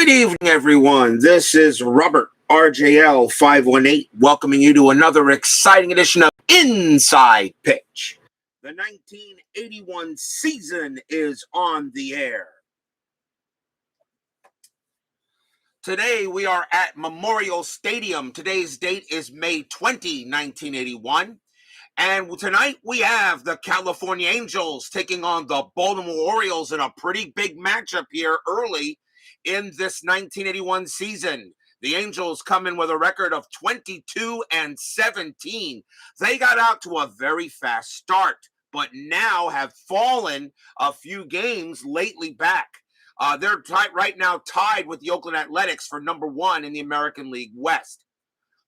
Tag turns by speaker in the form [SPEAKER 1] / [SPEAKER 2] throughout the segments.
[SPEAKER 1] Good evening, everyone. This is Robert RJL 518 welcoming you to another exciting edition of Inside Pitch. The 1981 season is on the air. Today we are at Memorial Stadium. Today's date is May 20, 1981. And tonight we have the California Angels taking on the Baltimore Orioles in a pretty big matchup here early in this 1981 season. The Angels come in with a record of 22-17. They got out to a very fast start, but now have fallen a few games lately back. They're right now tied with the Oakland Athletics for number one in the American League West.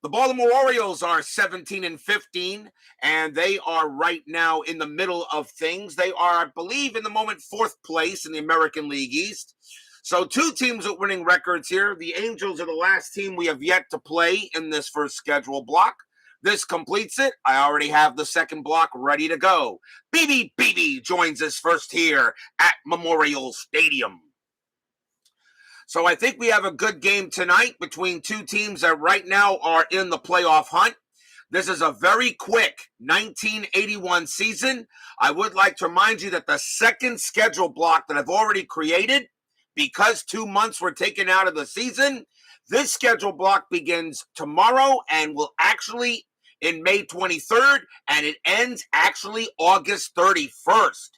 [SPEAKER 1] The Baltimore Orioles are 17-15, and they are right now in the middle of things. They are, I believe, in the moment, fourth place in the American League East. So two teams with winning records here. The Angels are the last team we have yet to play in this first schedule block. This completes it. I already have the second block ready to go. BB joins us first here at Memorial Stadium. So I think we have a good game tonight between two teams that right now are in the playoff hunt. This is a very quick 1981 season. I would like to remind you that the second schedule block that I've already created, because 2 months were taken out of the season, this schedule block begins tomorrow and will actually in May 23rd, and it ends actually August 31st.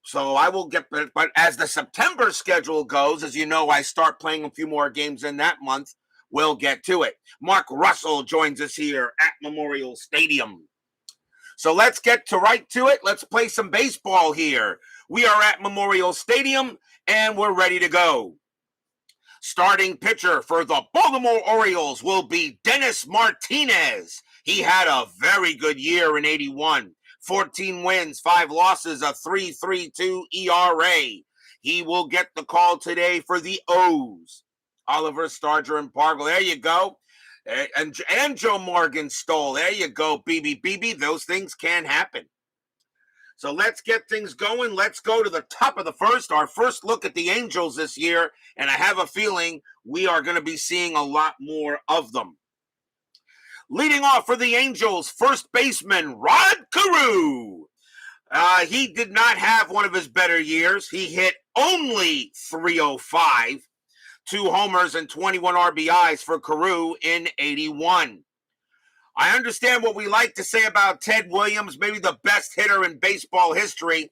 [SPEAKER 1] So I will get, but as the September schedule goes, as you know, I start playing a few more games in that month. We'll get to it. Mark Russell joins us here at Memorial Stadium. So let's get right to it. Let's play some baseball here. We are at Memorial Stadium, and we're ready to go. Starting pitcher for the Baltimore Orioles will be Dennis Martinez. He had a very good year in 81. 14 wins, 5 losses, a 3.32 ERA. He will get the call today for the O's. Oliver, Starger, and Pargle. There you go. And Joe Morgan stole. There you go, BB. Those things can happen. So let's get things going. Let's go to the top of the first. Our first look at the Angels this year, and I have a feeling we are going to be seeing a lot more of them. Leading off for the Angels, first baseman Rod Carew. He did not have one of his better years. He hit only .305, 2 homers and 21 RBIs for Carew in 81. I understand what we like to say about Ted Williams, maybe the best hitter in baseball history,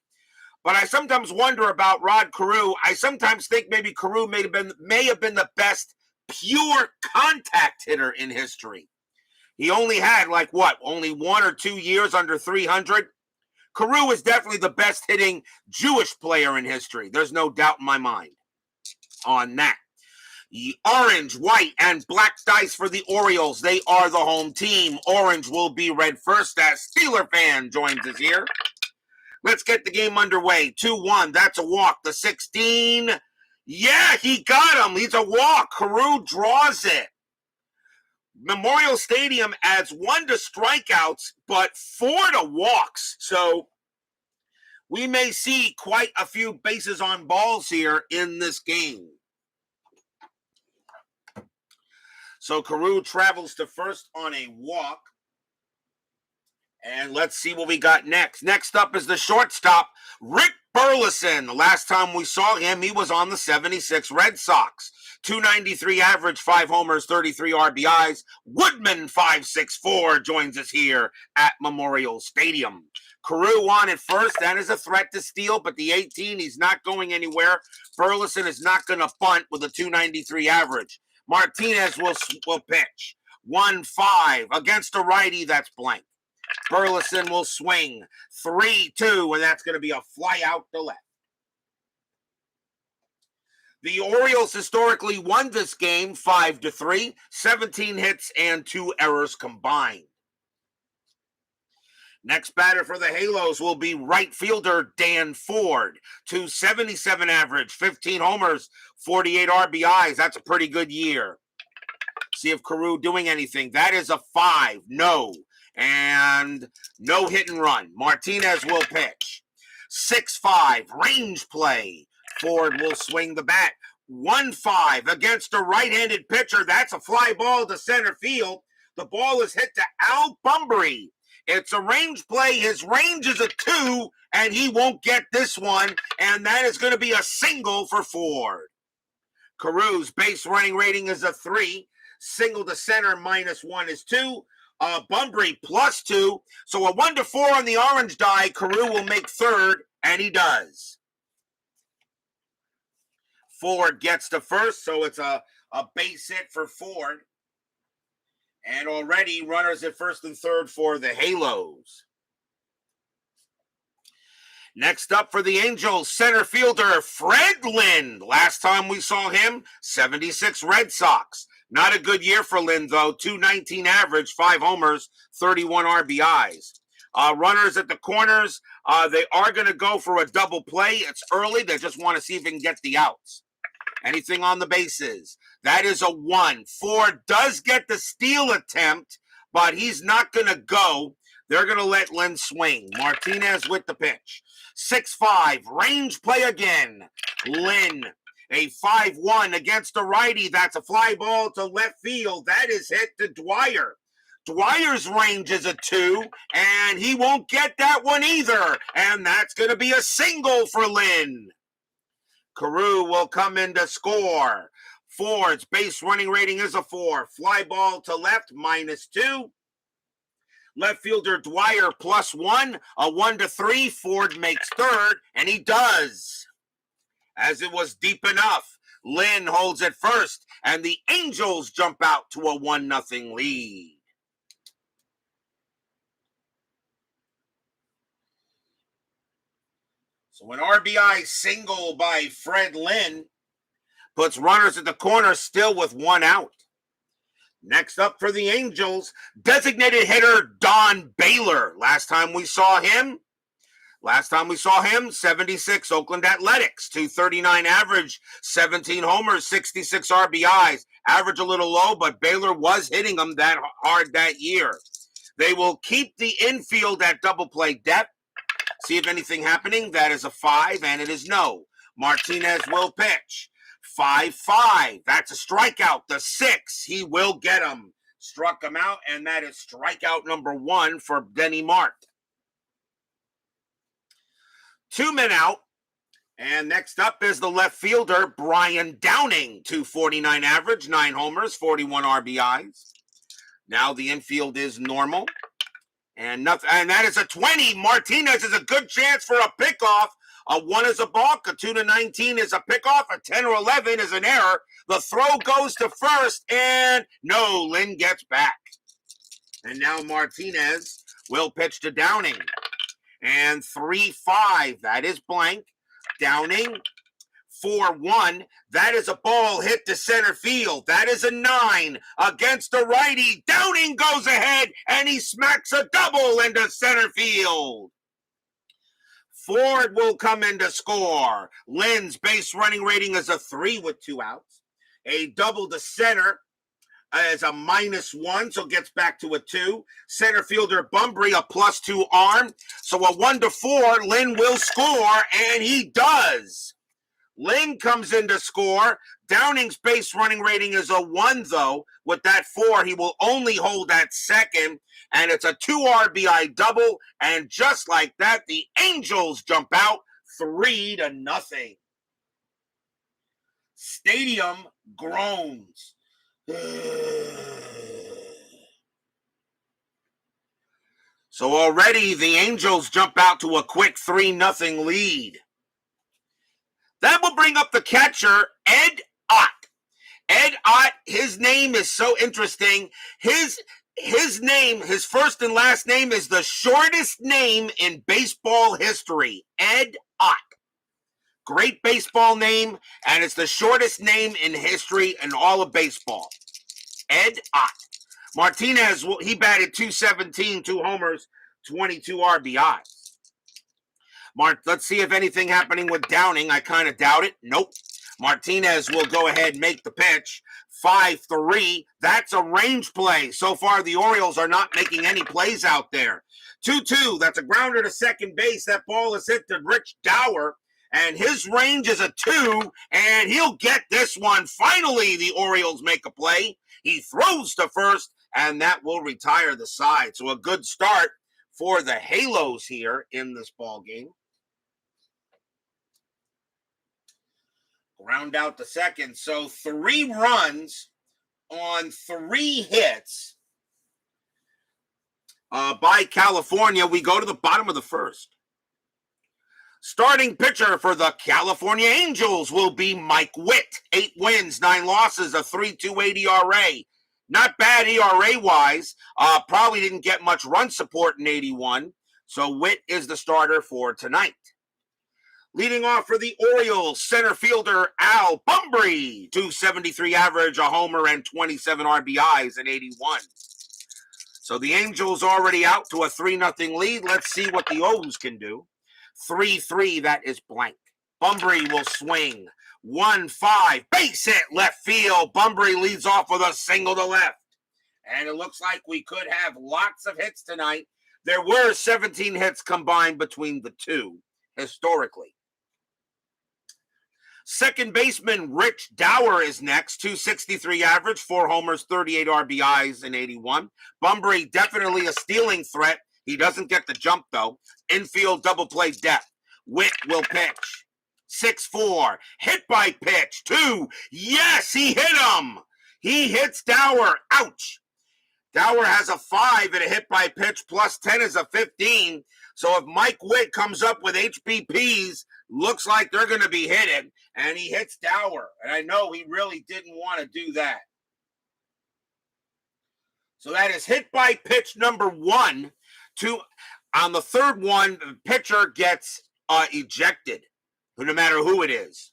[SPEAKER 1] but I sometimes wonder about Rod Carew. I sometimes think maybe Carew may have been the best pure contact hitter in history. He only had only 1 or 2 years under 300. Carew is definitely the best hitting Jewish player in history. There's no doubt in my mind on that. The orange, white, and black dice for the Orioles. They are the home team. Orange will be red first as Steeler fan joins us here. Let's get the game underway. 2-1. That's a walk. The 16. Yeah, he got him. He's a walk. Carew draws it. Memorial Stadium adds 1 to strikeouts, but 4 to walks. So we may see quite a few bases on balls here in this game. So Carew travels to first on a walk. And let's see what we got next. Next up is the shortstop, Rick Burleson. The last time we saw him, he was on the 76 Red Sox. 293 average, 5 homers, 33 RBIs. Woodman 564 joins us here at Memorial Stadium. Carew on at first. That is a threat to steal, but the 18, he's not going anywhere. Burleson is not going to bunt with a 293 average. Martinez will pitch. 1-5 against a righty, that's blank. Burleson will swing. 3-2, and that's going to be a fly out to left. The Orioles historically won this game 5-3, 17 hits and 2 errors combined. Next batter for the Halos will be right fielder Dan Ford. 277 average, 15 homers, 48 RBIs. That's a pretty good year. See if Carew doing anything. That is a 5. No. And no hit and run. Martinez will pitch. 6-5, range play. Ford will swing the bat. 1-5 against a right-handed pitcher. That's a fly ball to center field. The ball is hit to Al Bunbury. It's a range play. His range is a 2, and he won't get this one, and that is going to be a single for Ford. Carew's base running rating is a 3. Single to center -1 is 2. Bunbury +2. So a 1-4 on the orange die. Carew will make third, and he does. Ford gets to first, so it's a base hit for Ford. And already runners at first and third for the Halos. Next up for the Angels, center fielder Freddie Lin. Last time we saw him, 76 Red Sox. Not a good year for Lin, though. 219 average, 5 homers, 31 RBIs. Runners at the corners, they are going to go for a double play. It's early. They just want to see if they can get the outs. Anything on the bases? That is a 1. Ford does get the steal attempt, but he's not going to go. They're going to let Lin swing. Martinez with the pitch. 6-5, range play again. Lin, a 5-1 against the righty. That's a fly ball to left field. That is hit to Dwyer. Dwyer's range is a 2, and he won't get that one either. And that's going to be a single for Lin. Carew will come in to score. Ford's base running rating is a 4. Fly ball to left, -2. Left fielder Dwyer +1. A 1-3. Ford makes third, and he does. As it was deep enough, Lin holds it first, and the Angels jump out to a 1-0 lead. So an RBI single by Freddie Lin puts runners at the corner still with 1 out. Next up for the Angels, designated hitter Don Baylor. Last time we saw him, 76 Oakland Athletics, 239 average, 17 homers, 66 RBIs. Average a little low, but Baylor was hitting them that hard that year. They will keep the infield at double play depth. See if anything happening. That is a 5, and it is no. Martinez will pitch. 5-5. That's a strikeout. The 6. He will get him. Struck him out, and that is strikeout number 1 for Denny Mart. 2 men out. And next up is the left fielder, Brian Downing. 249 average, 9 homers, 41 RBIs. Now the infield is normal. And that is a 20. Martinez is a good chance for a pickoff. A 1 is a balk, a 2-19 is a pickoff, a 10 or 11 is an error. The throw goes to first, and no, Lin gets back. And now Martinez will pitch to Downing. And 3-5, that is blank. Downing, 4-1. That is a ball hit to center field. That is a 9 against the righty. Downing goes ahead, and he smacks a double into center field. Ford will come in to score. Lin's base running rating is a 3 with 2 outs. A double to center is a -1, so gets back to a 2. Center fielder Bunbury, a +2 arm. So a 1-4, Lin will score, and he does. Lin comes in to score. Downing's base running rating is a 1, though. With that 4, he will only hold at second, and it's a 2 RBI double, and just like that, the Angels jump out 3-0. Stadium groans. So already the Angels jump out to a quick 3-0 lead. That will bring up the catcher, Ed Ott. Ed Ott, his name is so interesting. His name, his first and last name is the shortest name in baseball history. Ed Ott. Great baseball name, and it's the shortest name in history in all of baseball. Ed Ott. Martinez, he batted .217, 2 homers, 22 RBIs. Let's see if anything happening with Downing. I kind of doubt it. Nope. Martinez will go ahead and make the pitch. 5-3. That's a range play. So far, the Orioles are not making any plays out there. 2-2. That's a grounder to second base. That ball is hit to Rich Dower. and his range is a 2, and he'll get this one. Finally, the Orioles make a play. He throws to first, and that will retire the side. So a good start for the Halos here in this ball game. Ground out the second. So 3 runs on 3 hits by California. We go to the bottom of the first. Starting pitcher for the California Angels will be Mike Witt. 8 wins, 9 losses, a 3.28 ERA. Not bad ERA-wise. Probably didn't get much run support in 81. So Witt is the starter for tonight. Leading off for the Orioles, center fielder Al Bunbury. 273 average, a homer, and 27 RBIs in 81. So the Angels already out to a 3-0 lead. Let's see what the O's can do. 3-3, that is blank. Bunbury will swing. 1-5, base hit left field. Bunbury leads off with a single to left. And it looks like we could have lots of hits tonight. There were 17 hits combined between the two, historically. Second baseman Rich Dower is next. 263 average, 4 homers, 38 RBIs in 81. Bunbury definitely a stealing threat. He doesn't get the jump, though. Infield double play depth. Witt will pitch. 6-4. Hit by pitch. 2. Yes, he hit him. He hits Dower. Ouch. Dower has a 5 and a hit by pitch. Plus 10 is a 15. So if Mike Witt comes up with HBPs, looks like they're going to be hitting. And he hits Dower. And I know he really didn't want to do that. So that is hit by pitch number 1. On the third one, the pitcher gets ejected, no matter who it is.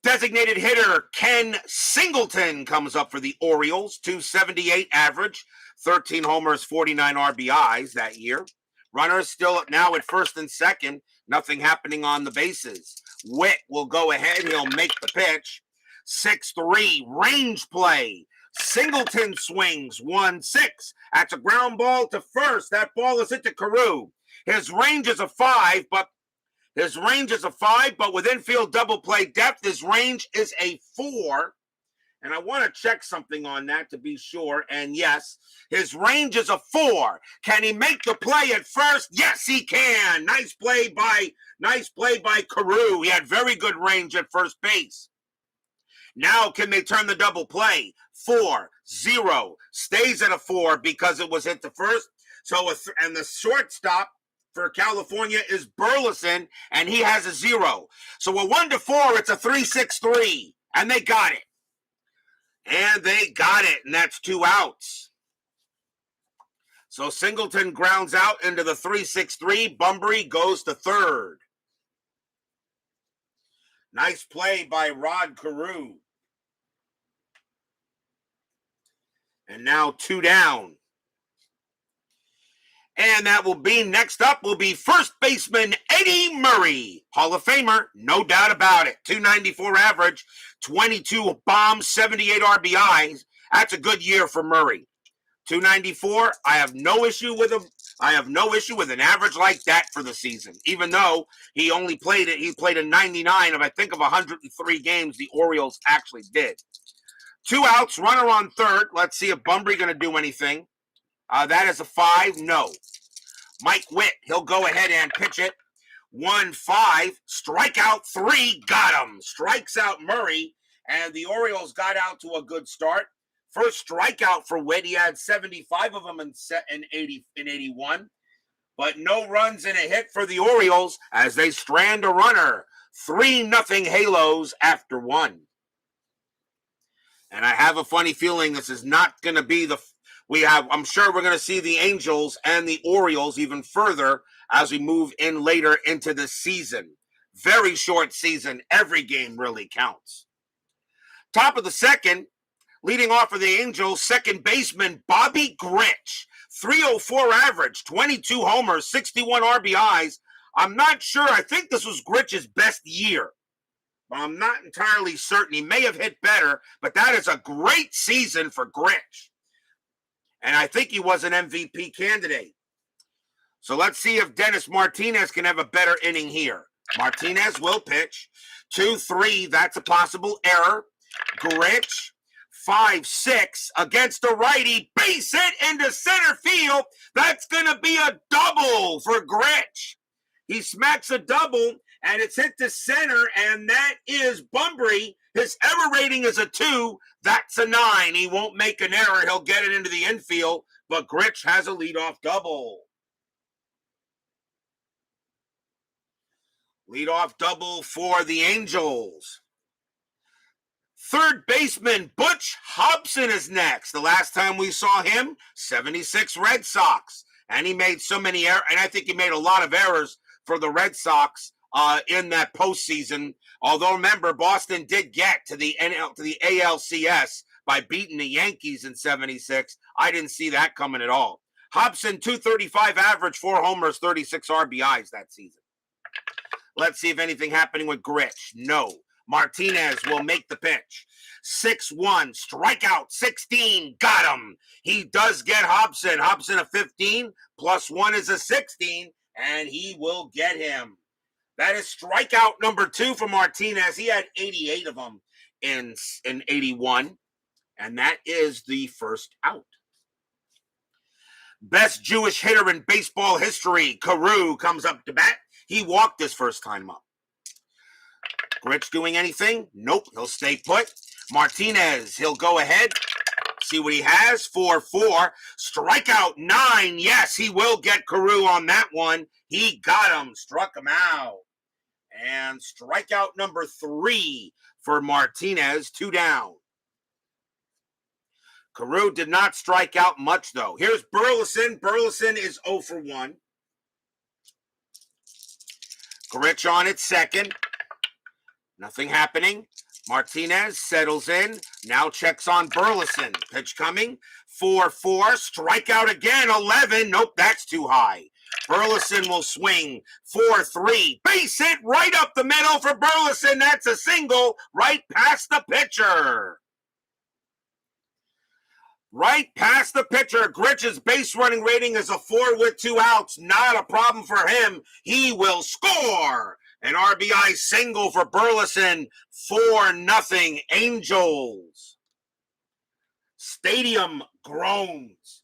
[SPEAKER 1] Designated hitter Ken Singleton comes up for the Orioles. 278 average, 13 homers, 49 RBIs that year. Runners still now at first and second. Nothing happening on the bases. Witt will go ahead. He'll make the pitch. 6-3, range play. Singleton swings. 1-6. That's a ground ball to first. That ball is hit to Carew. His range is a 5, but with infield double play depth, his range is a 4. And I want to check something on that to be sure. And yes, his range is a 4. Can he make the play at first? Yes, he can. Nice play by Carew. He had very good range at first base. Now can they turn the double play? 4-0. Stays at a 4 because it was hit to first. And the shortstop for California is Burleson, and he has a 0. So a 1-4, it's a 3-6-3, and they got it. And that's 2 outs. So Singleton grounds out into the 3-6-3. Bunbury goes to third. Nice play by Rod Carew. And now 2 down. And that will be, next up will be first baseman Eddie Murray. Hall of Famer, no doubt about it. 294 average, 22 bombs, 78 RBIs. That's a good year for Murray. 294, I have no issue with him. I have no issue with an average like that for the season, even though he only played it. He played in 99 of, I think, of 103 games the Orioles actually did. 2 outs, runner on third. Let's see if Bunbury going to do anything. That is a 5, no. Mike Witt, he'll go ahead and pitch it. 1-5, strikeout 3, got him. Strikes out Murray, and the Orioles got out to a good start. First strikeout for Witt, he had 75 of them in 81. But no runs and a hit for the Orioles as they strand a runner. 3-0 Halos after 1. And I have a funny feeling this is not going to be I'm sure we're going to see the Angels and the Orioles even further as we move in later into the season. Very short season. Every game really counts. Top of the second, leading off for the Angels, second baseman Bobby Grich. 304 average, 22 homers, 61 RBIs. I'm not sure. I think this was Grich's best year, but I'm not entirely certain. He may have hit better, but that is a great season for Grich. And I think he was an MVP candidate. So let's see if Dennis Martinez can have a better inning here. Martinez will pitch. 2-3, that's a possible error. Gritch. 5-6 against a righty. Base hit into center field. That's going to be a double for Gritch. He smacks a double, and it's hit to center, and that is Bunbury. His error rating is a 2. That's a 9. He won't make an error. He'll get it into the infield, but Gritch has a leadoff double. Leadoff double for the Angels. Third baseman Butch Hobson is next. The last time we saw him, 76 Red Sox. And he made so many errors, and I think he made a lot of errors for the Red Sox in that postseason. Although, remember, Boston did get to the ALCS by beating the Yankees in 76. I didn't see that coming at all. Hobson, 235 average, 4 homers, 36 RBIs that season. Let's see if anything happening with Gritch. No. Martinez will make the pitch. 6-1, strikeout, 16, got him. He does get Hobson. Hobson a 15, +1 is a 16, and he will get him. That is strikeout number 2 for Martinez. He had 88 of them in 81, and that is the first out. Best Jewish hitter in baseball history, Carew, comes up to bat. He walked his first time up. Gritch doing anything? Nope, he'll stay put. Martinez, he'll go ahead. See what he has. 4-4. Strikeout 9. Yes, he will get Carew on that one. He got him. Struck him out. And strikeout number 3 for Martinez. 2 down. Carew did not strike out much, though. Here's Burleson. Burleson is 0 for 1. Gritch on at second. Nothing happening. Martinez settles in. Now checks on Burleson. Pitch coming. 4-4. Strikeout again. 11. Nope, that's too high. Burleson will swing. 4-3. Base hit right up the middle for Burleson. That's a single right past the pitcher. Right past the pitcher. Gritch's base running rating is a 4 with 2 outs. Not a problem for him. He will score. An RBI single for Burleson. 4-0 Angels. Stadium groans.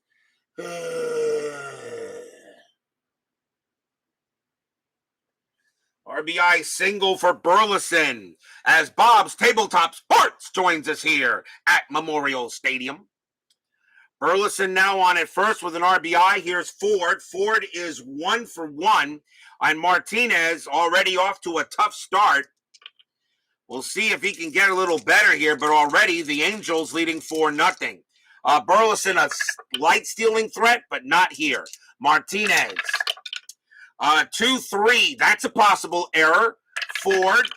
[SPEAKER 1] RBI single for Burleson as Bob's Tabletop Sports joins us here at Memorial Stadium. Burleson now on at first with an RBI. Here's Ford. Ford is 1 for 1. And Martinez already off to a tough start. We'll see if he can get a little better here, but already the Angels leading 4-0. Burleson a light stealing threat, but not here. Martinez. 2-3. That's a possible error. Ford.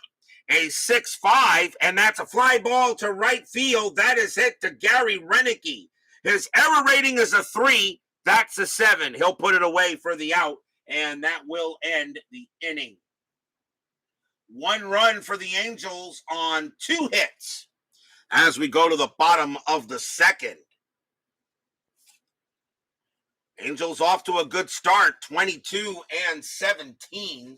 [SPEAKER 1] A 6-5, and that's a fly ball to right field. That is hit to Gary Renicky. His error rating is a 3. That's a 7. He'll put it away for the out, and that will end the inning. 1 run for the Angels on 2 hits as we go to the bottom of the second. Angels off to a good start, 22-17.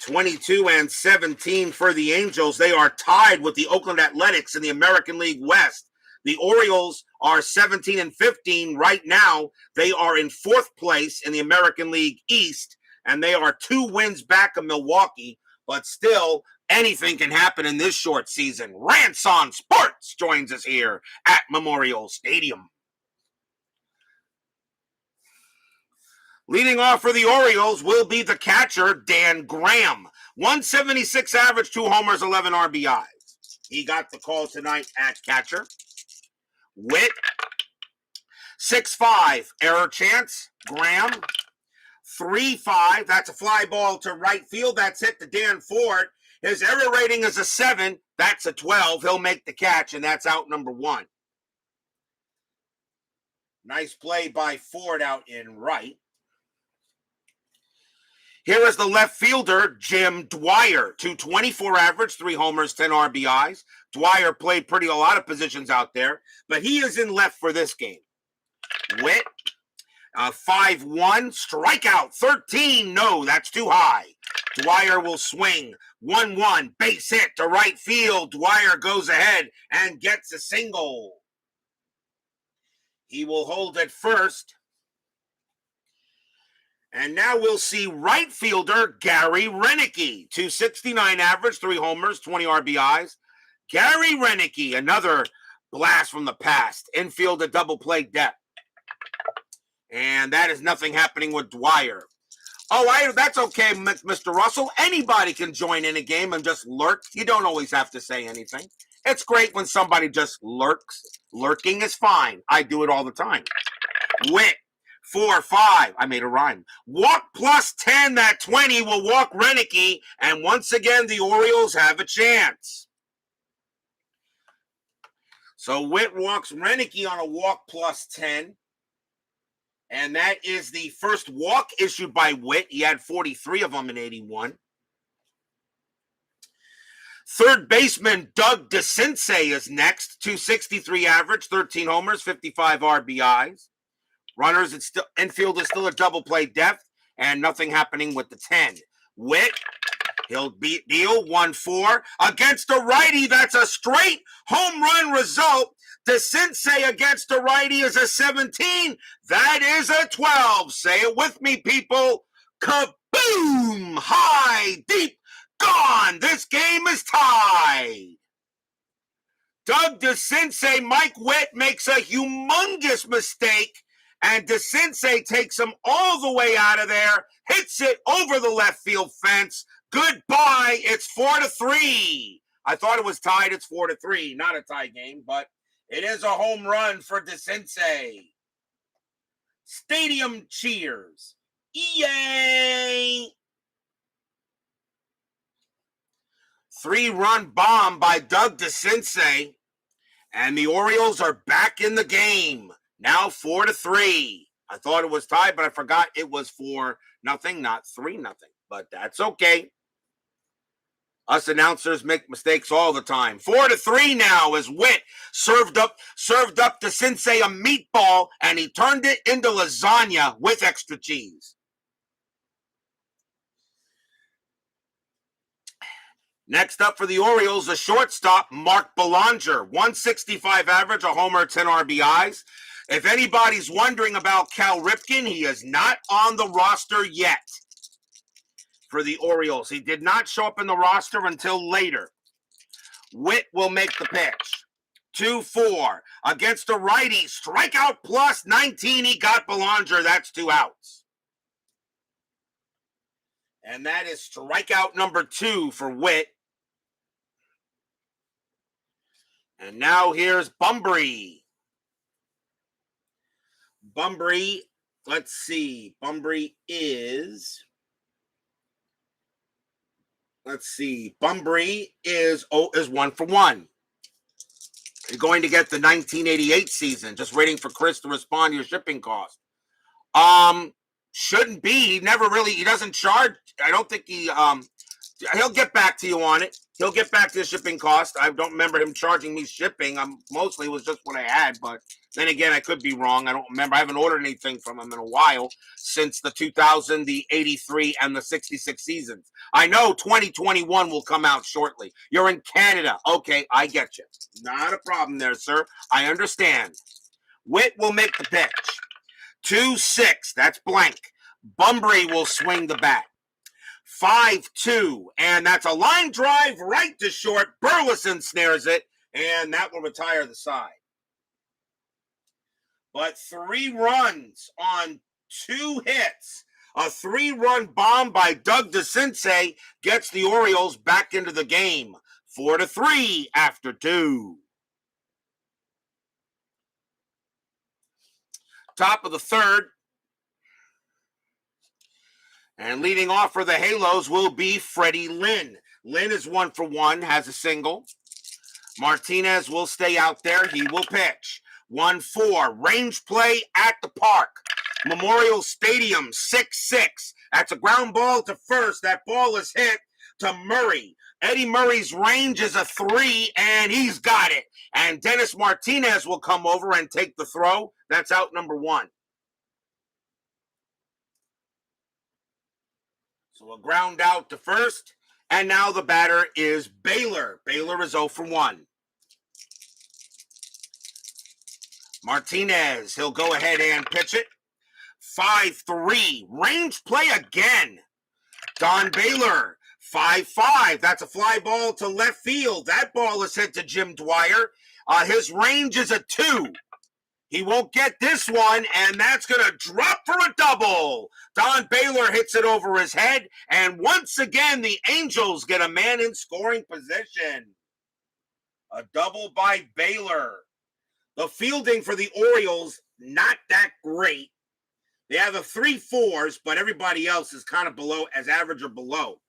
[SPEAKER 1] 22-17 for the Angels. They are tied with the Oakland Athletics in the American League West. The Orioles are 17-15 right now. They are in 4th place in the American League East, and they are 2 wins back of Milwaukee. But still, anything can happen in this short season. Ranson Sports joins us here at Memorial Stadium. Leading off for the Orioles will be the catcher, Dan Graham. 176 average, 2 homers, 11 RBIs. He got the call tonight at catcher. Witt, 6-5, error chance. Graham, 3-5. That's a fly ball to right field. That's hit to Dan Ford. His error rating is a 7. That's a 12. He'll make the catch, and that's out number 1. Nice play by Ford out in right. Here is the left fielder, Jim Dwyer. 224 average, 3 homers, 10 RBIs. Dwyer played a lot of positions out there, but he is in left for this game. Witt, 5-1, strikeout. 13, no, that's too high. Dwyer will swing. 1-1, base hit to right field. Dwyer goes ahead and gets a single. He will hold at first. And now we'll see right fielder Gary Renicky. 269 average, 3 homers, 20 RBIs. Gary Renicky, another blast from the past. Infield a double play depth. And that is nothing happening with Dwyer. Oh, that's okay, Mr. Russell. Anybody can join in a game and just lurk. You don't always have to say anything. It's great when somebody just lurks. Lurking is fine. I do it all the time. Witt, 4-5. I made a rhyme. Walk plus 10. That 20 will walk Renicky. And once again, the Orioles have a chance. So Witt walks Renicky on a walk plus 10. And that is the first walk issued by Witt. He had 43 of them in 81. Third baseman Doug Desensei is next. 263 average, 13 homers, 55 RBIs. Runners, infield is still a double play depth, and nothing happening with the 10. Witt, he'll deal 1-4 against a righty. That's a straight home run result. Desensei against a righty is a 17. That is a 12. Say it with me, people. Kaboom! High, deep, gone. This game is tied. Doug Desensei, Mike Witt makes a humongous mistake, and Desensei takes him all the way out of there, hits it over the left field fence. Goodbye. It's 4-3. I thought it was tied. It's 4-3. Not a tie game, but it is a home run for Desensei. Stadium cheers. Yay! 3-run bomb by Doug Desensei. And the Orioles are back in the game. Now 4-3. I thought it was tied, but I forgot it was 4-0, not 3-0. But that's okay. Us announcers make mistakes all the time. 4-3 now as Witt served up Desensei a meatball, and he turned it into lasagna with extra cheese. Next up for the Orioles, a shortstop, Mark Belanger. 165 average, a homer, 10 RBIs. If anybody's wondering about Cal Ripken, he is not on the roster yet for the Orioles. He did not show up in the roster until later. Witt will make the pitch. 2-4 against a righty. Strikeout plus 19. He got Belanger. That's 2 outs. And that is strikeout number 2 for Witt. And now here's Bunbury. Bunbury, let's see. Bunbury is 1 for 1. You're going to get the 1988 season. Just waiting for Chris to respond to your shipping cost. Shouldn't be. He doesn't charge. I don't think he'll get back to you on it. He'll get back to the shipping cost. I don't remember him charging me shipping. Mostly it was just what I had, but then again, I could be wrong. I don't remember. I haven't ordered anything from him in a while since the 2000, the 83, and the 66 seasons. I know 2021 will come out shortly. You're in Canada. Okay, I get you. Not a problem there, sir. I understand. Witt will make the pitch. 2-6. That's blank. Bunbury will swing the bat. 5-2, and that's a line drive right to short. Burleson snares it, and that will retire the side. But 3 runs on 2 hits. A 3-run bomb by Doug Desensei gets the Orioles back into the game. 4-3 after 2. Top of the third. And leading off for the Halos will be Freddie Lin. Lin is 1 for 1, has a single. Martinez will stay out there. He will pitch. 1-4. Range play at the park. Memorial Stadium, 6-6. That's a ground ball to first. That ball is hit to Murray. Eddie Murray's range is a 3, and he's got it. And Dennis Martinez will come over and take the throw. That's out number 1. So a ground out to first. And now the batter is Baylor. Baylor is 0 for 1. Martinez, he'll go ahead and pitch it. 5-3. Range play again. Don Baylor. 5-5. That's a fly ball to left field. That ball is hit to Jim Dwyer. His range is a 2. He won't get this one, and that's going to drop for a double. Don Baylor hits it over his head, and once again, the Angels get a man in scoring position. A double by Baylor. The fielding for the Orioles, not that great. They have a 3-4s, but everybody else is kind of below, as average or below.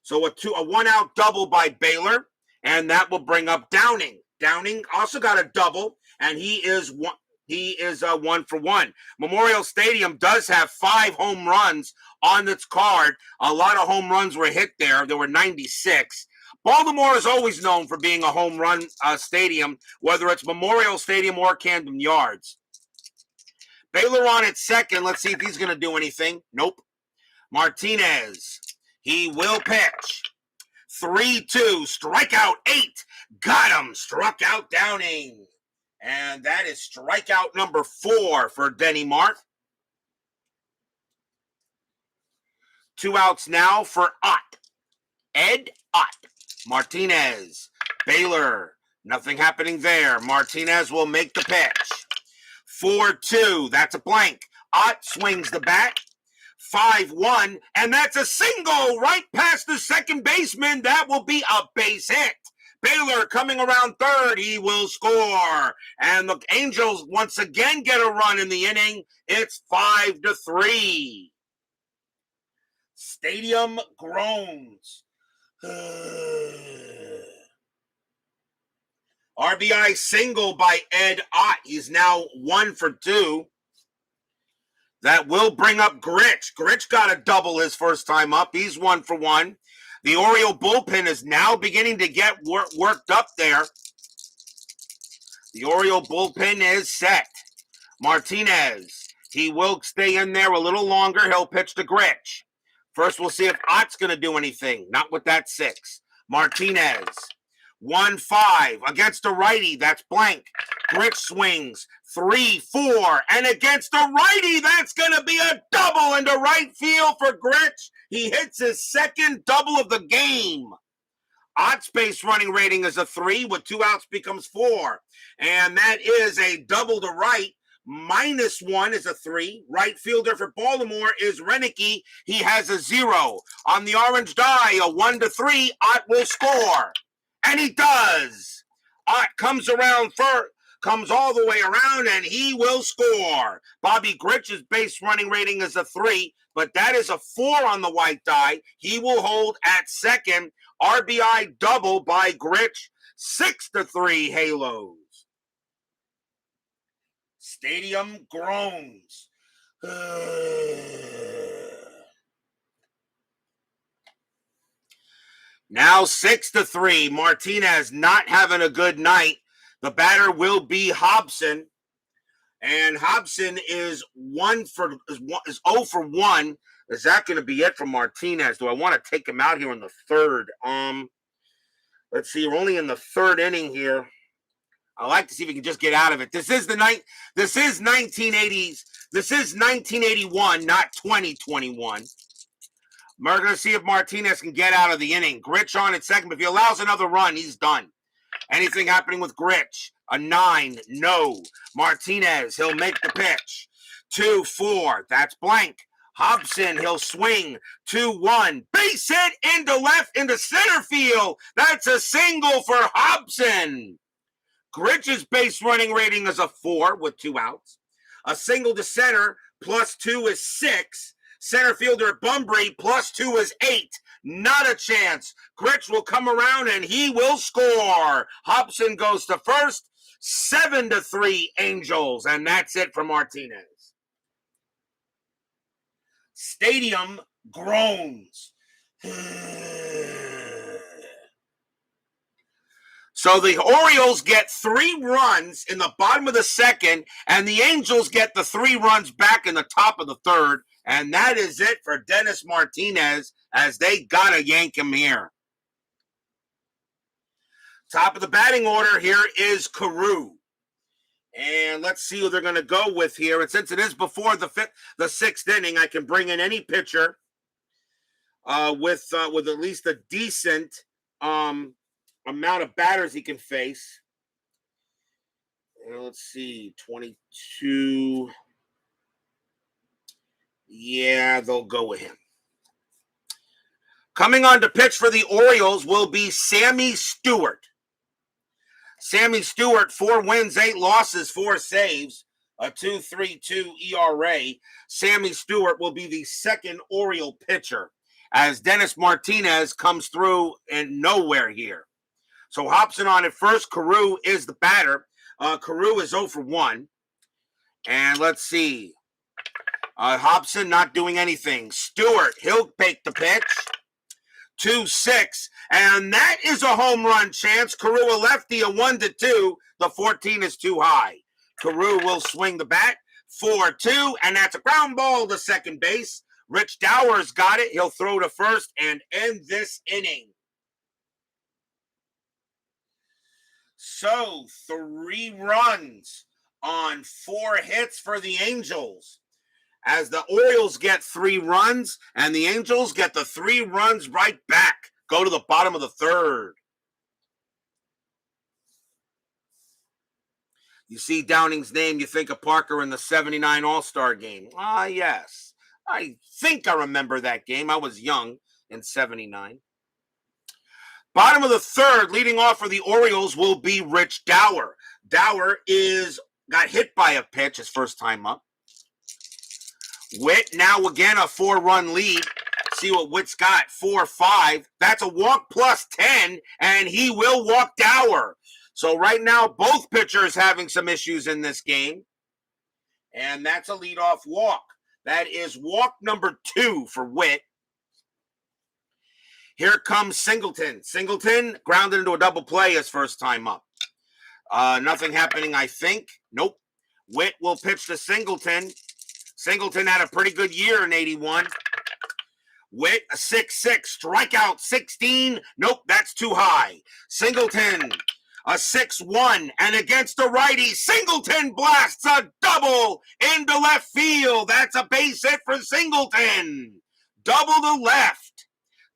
[SPEAKER 1] So a one-out double by Baylor, and that will bring up Downing. Downing also got a double, and he is 1 for 1. Memorial Stadium does have 5 home runs on its card. A lot of home runs were hit there. There were 96. Baltimore is always known for being a home run stadium, whether it's Memorial Stadium or Camden Yards. Baylor on at second. Let's see if he's going to do anything. Nope. Martinez. He will pitch. 3-2. Strikeout 8. Got him. Struck out Downing. And that is strikeout number 4 for Denny Mart. 2 outs now for Ott. Ed Ott. Martinez. Baylor. Nothing happening there. Martinez will make the pitch. 4-2. That's a blank. Ott swings the bat. 5-1. And that's a single right past the second baseman. That will be a base hit. Baylor coming around third. He will score. And the Angels once again get a run in the inning. It's 5-3. Stadium groans. RBI single by Ed Ott. He's now 1 for 2. That will bring up Gritch. Gritch got a double his first time up. He's 1 for 1. The Oriole bullpen is now beginning to get worked up there. The Oriole bullpen is set. Martinez. He will stay in there a little longer. He'll pitch to Gritch. First, we'll see if Ott's going to do anything. Not with that 6. Martinez. 1-5 against a righty. That's blank. Gritch swings. 3-4. And against a righty, that's going to be a double into right field for Gritch. He hits his second double of the game. Ott's base running rating is a 3. With 2 outs becomes 4. And that is a double to right. -1 is a 3. Right fielder for Baltimore is Renicky. He has a 0. On the orange die, a 1-3. Ott will score. And he does. Ott comes around first. Comes all the way around, and he will score. Bobby Gritch's base running rating is a 3, but that is a 4 on the white die. He will hold at second. RBI double by Gritch. 6-3 Halos. Stadium groans. Now 6-3. Martinez not having a good night. The batter will be Hobson, and Hobson is 0 for 1. Is that going to be it for Martinez? Do I want to take him out here in the third? Let's see. We're only in the third inning here. I like to see if we can just get out of it. This is 1980s. This is 1981, not 2021. We're going to see if Martinez can get out of the inning. Gritch on at second, but if he allows another run, he's done. Anything happening with Gritch? A 9, no. Martinez, he'll make the pitch. 2-4, that's blank. Hobson, he'll swing. 2-1, base hit into left, into center field. That's a single for Hobson. Gritch's base running rating is a 4 with 2 outs. A single to center, +2 is 6. Center fielder Bunbury, +2 is 8. Not a chance. Gritch will come around and he will score. Hobson goes to first. 7-3 Angels. And that's it for Martinez. Stadium groans. So the Orioles get 3 runs in the bottom of the second, and the Angels get the 3 runs back in the top of the third. And that is it for Dennis Martinez, as they got to yank him here. Top of the batting order here is Carew. And let's see who they're going to go with here. And since it is before the sixth inning, I can bring in any pitcher with at least a decent amount of batters he can face. And let's see, 22. Yeah, they'll go with him. Coming on to pitch for the Orioles will be Sammy Stewart. Sammy Stewart, 4 wins, 8 losses, 4 saves, a 2.32 ERA. Sammy Stewart will be the second Oriole pitcher, as Dennis Martinez comes through and nowhere here. So Hobson on at first. Carew is the batter. Carew is 0 for 1. And let's see. Hobson not doing anything. Stewart, he'll take the pitch. 2-6. And that is a home run chance. Carew a lefty, a 1-2. The 14 is too high. Carew will swing the bat. 4-2. And that's a ground ball to second base. Rich Dower's got it. He'll throw to first and end this inning. So 3 runs on 4 hits for the Angels, as the Orioles get 3 runs and the Angels get the 3 runs right back. Go to the bottom of the third. You see Downing's name, you think of Parker in the 79 All-Star game. Ah, yes. I think I remember that game. I was young in 79. Bottom of the third, leading off for the Orioles will be Rich Dower. Dower got hit by a pitch his first time up. Witt now again a 4-run lead. See what Witt's got, 4-5. That's a walk plus 10, and he will walk Dower. So right now, both pitchers having some issues in this game. And that's a leadoff walk. That is walk number 2 for Witt. Here comes Singleton. Singleton grounded into a double play his first time up. Nothing happening, I think. Nope. Witt will pitch to Singleton. Singleton had a pretty good year in 81. Witt, a 6-6, strikeout 16. Nope, that's too high. Singleton, a 6-1, and against the righty, Singleton blasts a double into left field. That's a base hit for Singleton. Double to left.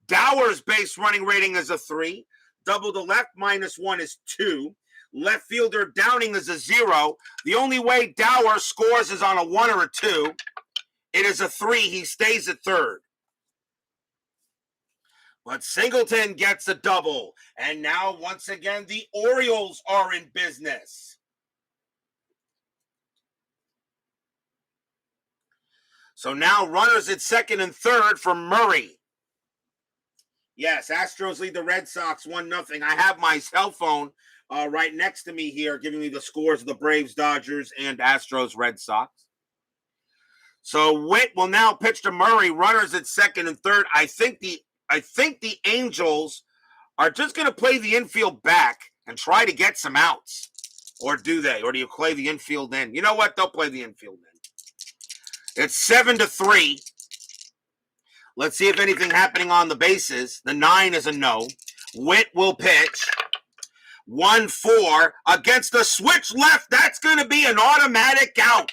[SPEAKER 1] Dower's base running rating is a 3. Double to left -1 is 2. Left fielder Downing is a 0. The only way Dower scores is on a 1 or a 2. It is a 3. He stays at third. But Singleton gets a double. And now, once again, the Orioles are in business. So now runners at second and third for Murray. Yes, Astros lead the Red Sox 1-0. I have my cell phone right next to me here, giving me the scores of the Braves, Dodgers, and Astros, Red Sox. So Witt will now pitch to Murray. Runners at second and third. I think the Angels are just going to play the infield back and try to get some outs. Or do they? Or do you play the infield in? You know what? They'll play the infield in. It's 7-3. Let's see if anything happening on the bases. The 9 is a no. Witt will pitch. 1-4 against the switch left. That's going to be an automatic out.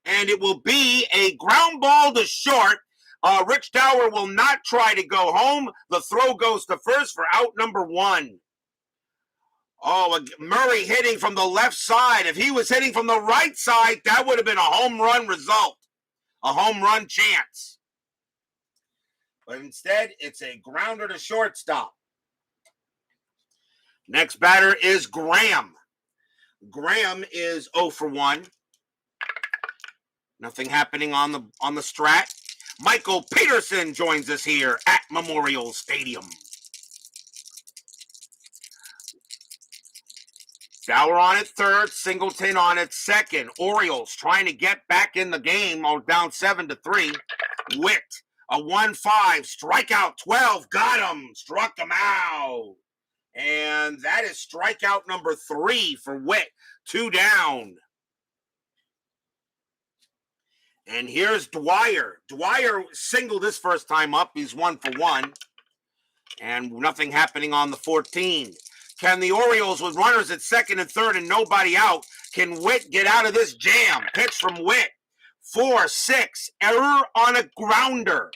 [SPEAKER 1] And it will be a ground ball to short. Rich Dower will not try to go home. The throw goes to first for out number 1. Oh, Murray hitting from the left side. If he was hitting from the right side, that would have been a home run result. A home run chance. But instead, it's a grounder to shortstop. Next batter is Graham. Graham is 0 for 1. Nothing happening on the strat. Michael Peterson joins us here at Memorial Stadium. Dower on at third, Singleton on at second. Orioles trying to get back in the game, down 7-3. Witt. A 1-5, strikeout 12, got him, struck him out. And that is strikeout number 3 for Witt, 2 down. And here's Dwyer. Dwyer singled his first time up. He's 1 for 1. And nothing happening on the 14. Can the Orioles, with runners at second and third and nobody out, can Witt get out of this jam? Pitch from Witt. 4-6. Error on a grounder.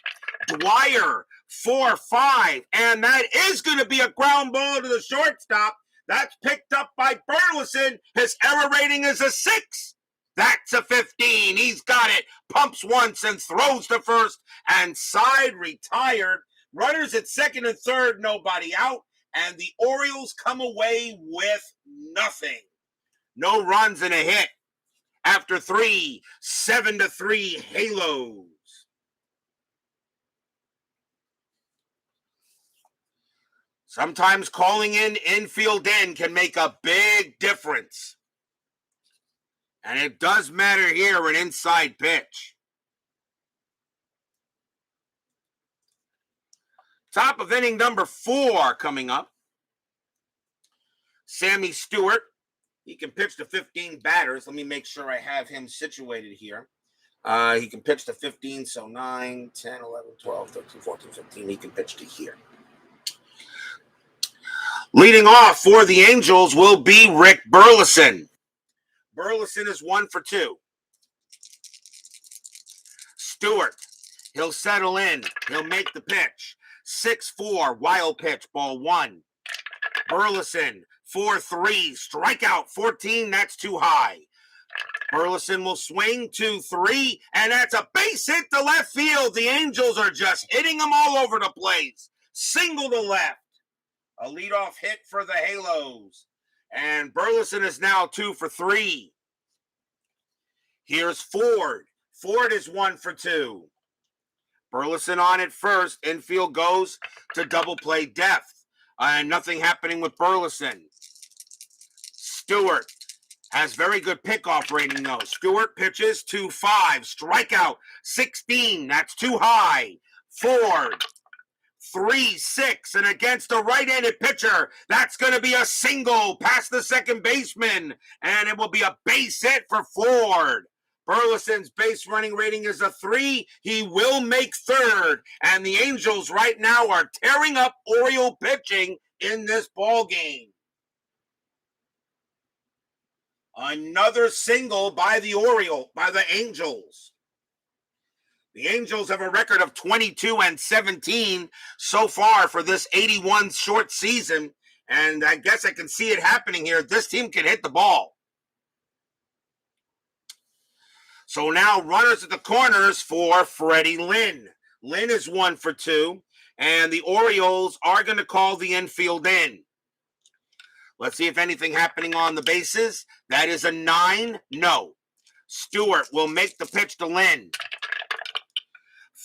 [SPEAKER 1] Dwyer. 4-5. And that is going to be a ground ball to the shortstop. That's picked up by Burleson. His error rating is a 6. That's a 15. He's got it. Pumps once and throws to first. And side retired. Runners at second and third, nobody out. And the Orioles come away with nothing. No runs and a hit. After 3, 7-3 Halos. Sometimes calling in infield in can make a big difference. And it does matter here, an inside pitch. Top of inning number 4 coming up. Sammy Stewart. He can pitch to 15 batters. Let me make sure I have him situated here. He can pitch to 15, so 9, 10, 11, 12, 13, 14, 15. He can pitch to here. Leading off for the Angels will be Rick Burleson. Burleson is 1 for 2. Stewart, he'll settle in. He'll make the pitch. 6-4, wild pitch, ball 1. Burleson, 4-3, strikeout 14, that's too high. Burleson will swing 2-3, and that's a base hit to left field. The Angels are just hitting them all over the place. Single to left. A leadoff hit for the Halos. And Burleson is now 2 for 3. Here's Ford. Ford is 1 for 2. Burleson on it first. Infield goes to double play depth. And nothing happening with Burleson. Stewart has very good pickoff rating, though. Stewart pitches 2-5. Strikeout 16. That's too high. Ford 3-6. And against a right-handed pitcher, that's going to be a single past the second baseman. And it will be a base hit for Ford. Burleson's base running rating is a 3. He will make third. And the Angels right now are tearing up Oriole pitching in this ball game. Another single by the Angels. The Angels have a record of 22-17 so far for this 81 short season. And I guess I can see it happening here. This team can hit the ball. So now runners at the corners for Freddie Lin. Lin is 1 for 2. And the Orioles are going to call the infield in. Let's see if anything happening on the bases. That is a 9. No. Stewart will make the pitch to Lin.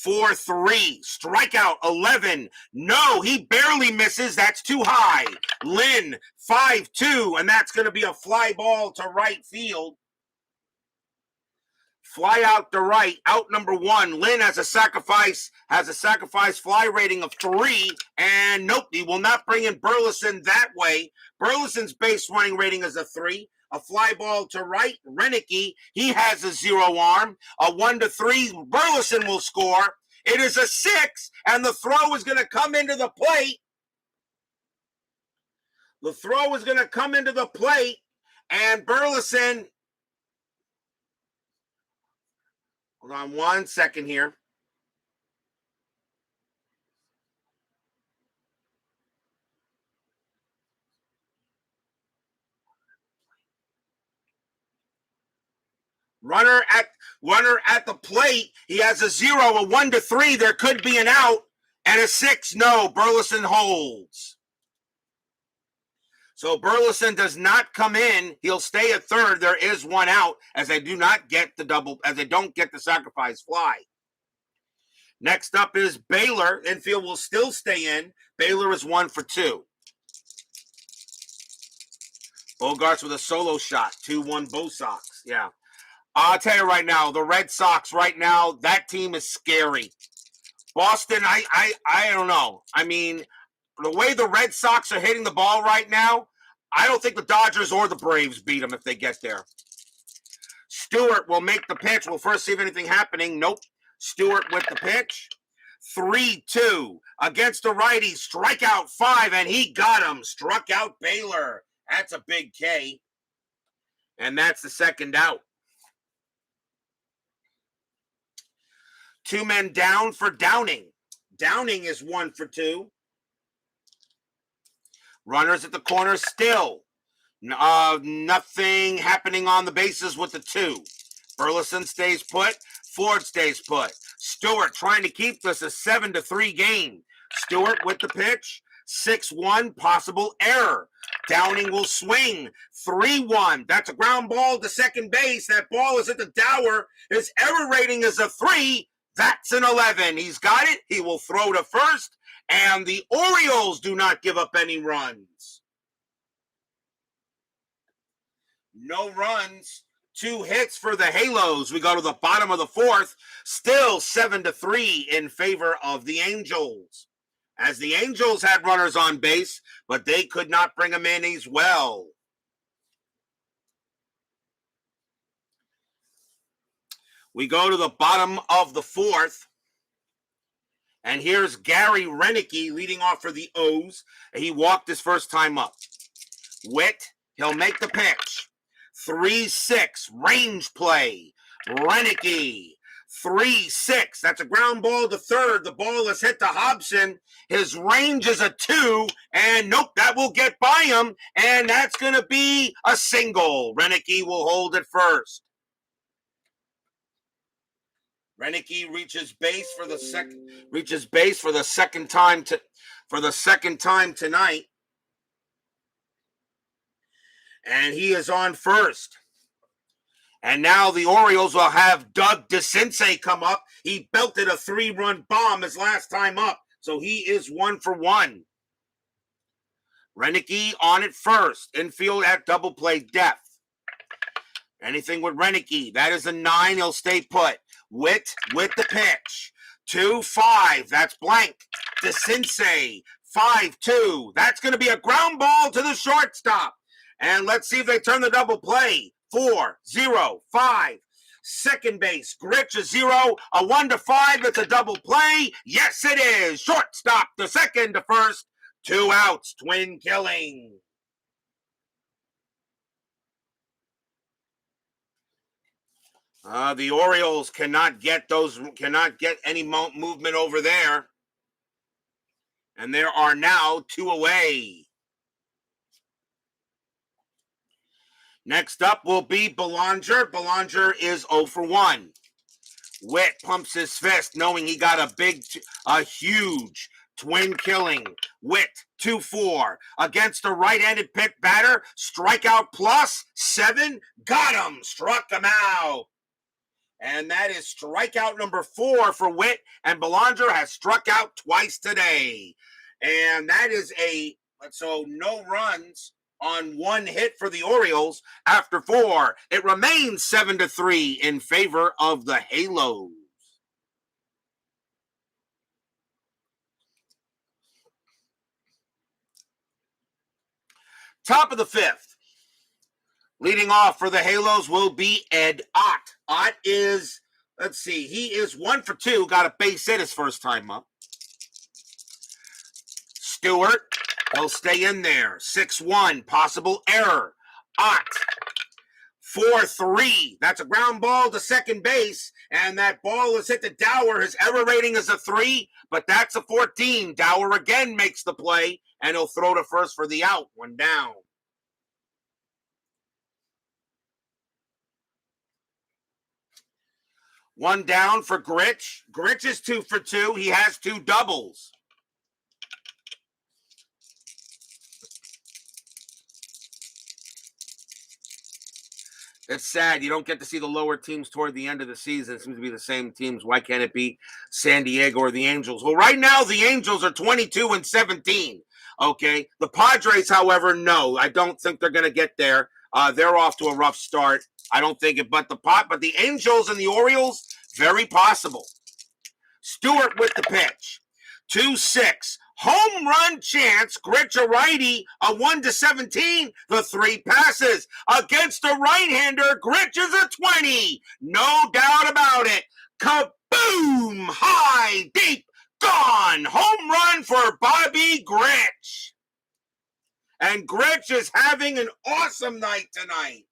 [SPEAKER 1] 4-3. Strikeout 11. No, he barely misses. That's too high. Lin 5-2. And that's going to be a fly ball to right field. Fly out to right, out number 1. Lin has a sacrifice fly rating of 3, and nope, he will not bring in Burleson that way. Burleson's base running rating is a 3. A fly ball to right, Renicky, he has a 0 arm. A 1-3, Burleson will score. It is a 6, and the throw is going to come into the plate. The throw is going to come into the plate, and Burleson. Hold on 1 second here. Runner at the plate. He has a 0, a 1-3. There could be an out, and a 6. No, Burleson holds. So Burleson does not come in. He'll stay at third. There is 1 out, as they do not get the don't get the sacrifice fly. Next up is Baylor. Infield will still stay in. Baylor is 1 for 2. Bogarts with a solo shot. 2-1 Bo Sox. Yeah. I'll tell you right now, the Red Sox right now, that team is scary. Boston, I don't know. I mean, the way the Red Sox are hitting the ball right now, I don't think the Dodgers or the Braves beat them if they get there. Stewart will make the pitch. We'll first see if anything happening. Nope. Stewart with the pitch. 3-2 against the righty. Strikeout 5, and he got him. Struck out Baylor. That's a big K. And that's the second out. 2 men down for Downing. Downing is 1 for 2. Runners at the corner still. Nothing happening on the bases with the 2. Burleson stays put. Ford stays put. Stewart trying to keep this a 7-3 game. Stewart with the pitch. 6-1, possible error. Downing will swing. 3-1. That's a ground ball to second base. That ball is at the Dower. His error rating is a 3. That's an 11. He's got it. He will throw to first. And the Orioles do not give up any runs. No runs. 2 hits for the Halos. We go to the bottom of the 4th. Still 7-3 in favor of the Angels. As the Angels had runners on base, but they could not bring them in as well. We go to the bottom of the 4th. And here's Gary Renicky leading off for the O's. He walked his first time up. Witt, he'll make the pitch. 3-6, range play. Renicky, 3-6. That's a ground ball to third. The ball is hit to Hobson. His range is a 2, and nope, that will get by him, and that's going to be a single. Renicky will hold it first. Renicky reaches base for the second time tonight. And he is on first. And now the Orioles will have Doug Desensei come up. He belted a 3-run bomb his last time up. So he is 1 for 1. Renicky on it first. Infield at double play depth. Anything with Renicky. That is a 9. He'll stay put. Witt with the pitch. 2-5. That's blank. Desensei. 5-2. That's going to be a ground ball to the shortstop. And let's see if they turn the double play. 4-0-5. Second base. Gritch a 0. A 1-5. It's a double play. Yes, it is. Shortstop to second to first. 2 outs. Twin killing. The Orioles cannot get any movement over there. And there are now 2 away. Next up will be Belanger. Belanger is 0 for 1. Witt pumps his fist, knowing he got a huge twin killing. Witt, 2-4. Against a right-handed pick batter. Strikeout plus 7. Got him. Struck him out. And that is strikeout number 4 for Witt. And Belanger has struck out twice today. And that is so no runs on 1 hit for the Orioles after 4. It remains 7-3 in favor of the Halos. Top of the 5th. Leading off for the Halos will be Ed Ott. Ott is, he is 1 for 2. Got a base hit his first time up. Stewart, he'll stay in there. 6-1, possible error. Ott, 4-3. That's a ground ball to second base, and that ball is hit to Dower. His error rating is a 3, but that's a 14. Dower again makes the play, and he'll throw to first for the out. 1 down. One down for Gritch. Gritch is 2 for 2. He has 2 doubles. It's sad. You don't get to see the lower teams toward the end of the season. It seems to be the same teams. Why can't it be San Diego or the Angels? Well, right now, the Angels are 22-17. Okay. The Padres, however, no. I don't think they're going to get there. They're off to a rough start. I don't think it, but the Angels and the Orioles, very possible. Stewart with the pitch. 2-6. Home run chance. Gritch a righty, a 1-17. The 3 passes. Against a right-hander, Gritch is a 20. No doubt about it. Kaboom! High, deep, gone. Home run for Bobby Gritch. And Gritch is having an awesome night tonight.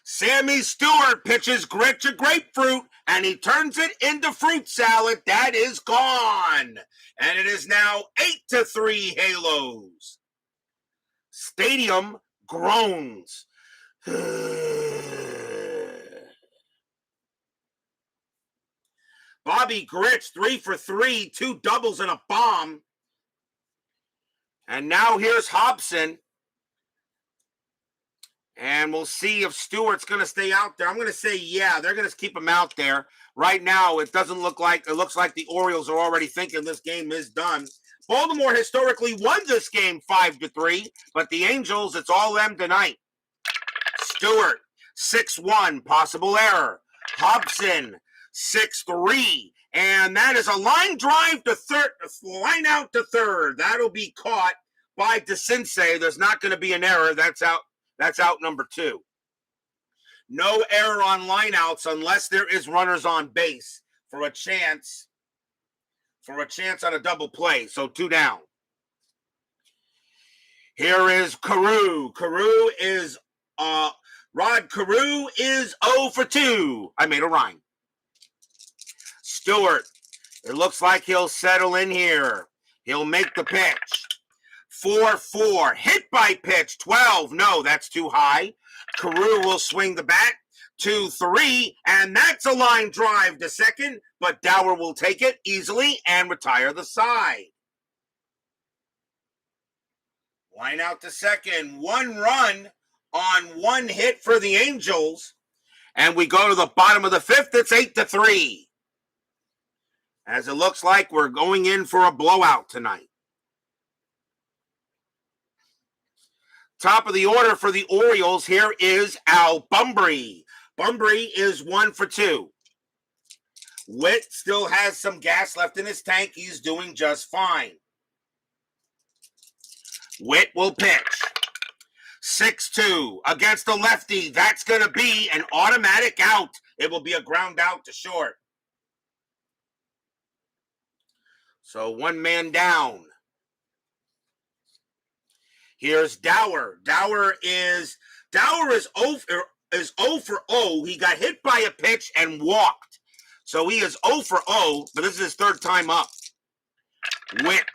[SPEAKER 1] Sammy Stewart pitches Gritch a grapefruit, and he turns it into fruit salad. That is gone. And it is now 8-3 Halos. Stadium groans. Bobby Gritch, 3 for 3, 2 doubles and a bomb. And now here's Hobson. And we'll see if Stewart's going to stay out there. I'm going to say, yeah, they're going to keep him out there. Right now, it looks like the Orioles are already thinking this game is done. Baltimore historically won this game 5-3, but the Angels, it's all them tonight. Stewart, 6-1, possible error. Hobson, 6-3, and that is a line drive to third, line out to third. That'll be caught by Desensei. There's not going to be an error. That's out. That's out number 2. No error on lineouts unless there is runners on base for a chance on a double play. So 2 down. Here is Carew. Rod Carew is 0 for 2. I made a rhyme. Stewart, it looks like he'll settle in here. He'll make the pitch. 4-4, hit by pitch, 12. No, that's too high. Carew will swing the bat. 2-3, and that's a line drive to second, but Dower will take it easily and retire the side. Line out to second. 1 run on 1 hit for the Angels. And we go to the bottom of the 5th. It's 8-3. As it looks like we're going in for a blowout tonight. Top of the order for the Orioles, here is Bunbury. Bunbury is 1 for 2. Witt still has some gas left in his tank. He's doing just fine. Witt will pitch. 6-2 against the lefty. That's going to be an automatic out. It will be a ground out to short. So 1 man down. Here's Dower. Dower is 0 for 0. He got hit by a pitch and walked. So he is 0 for 0, but this is his 3rd time up. Witt,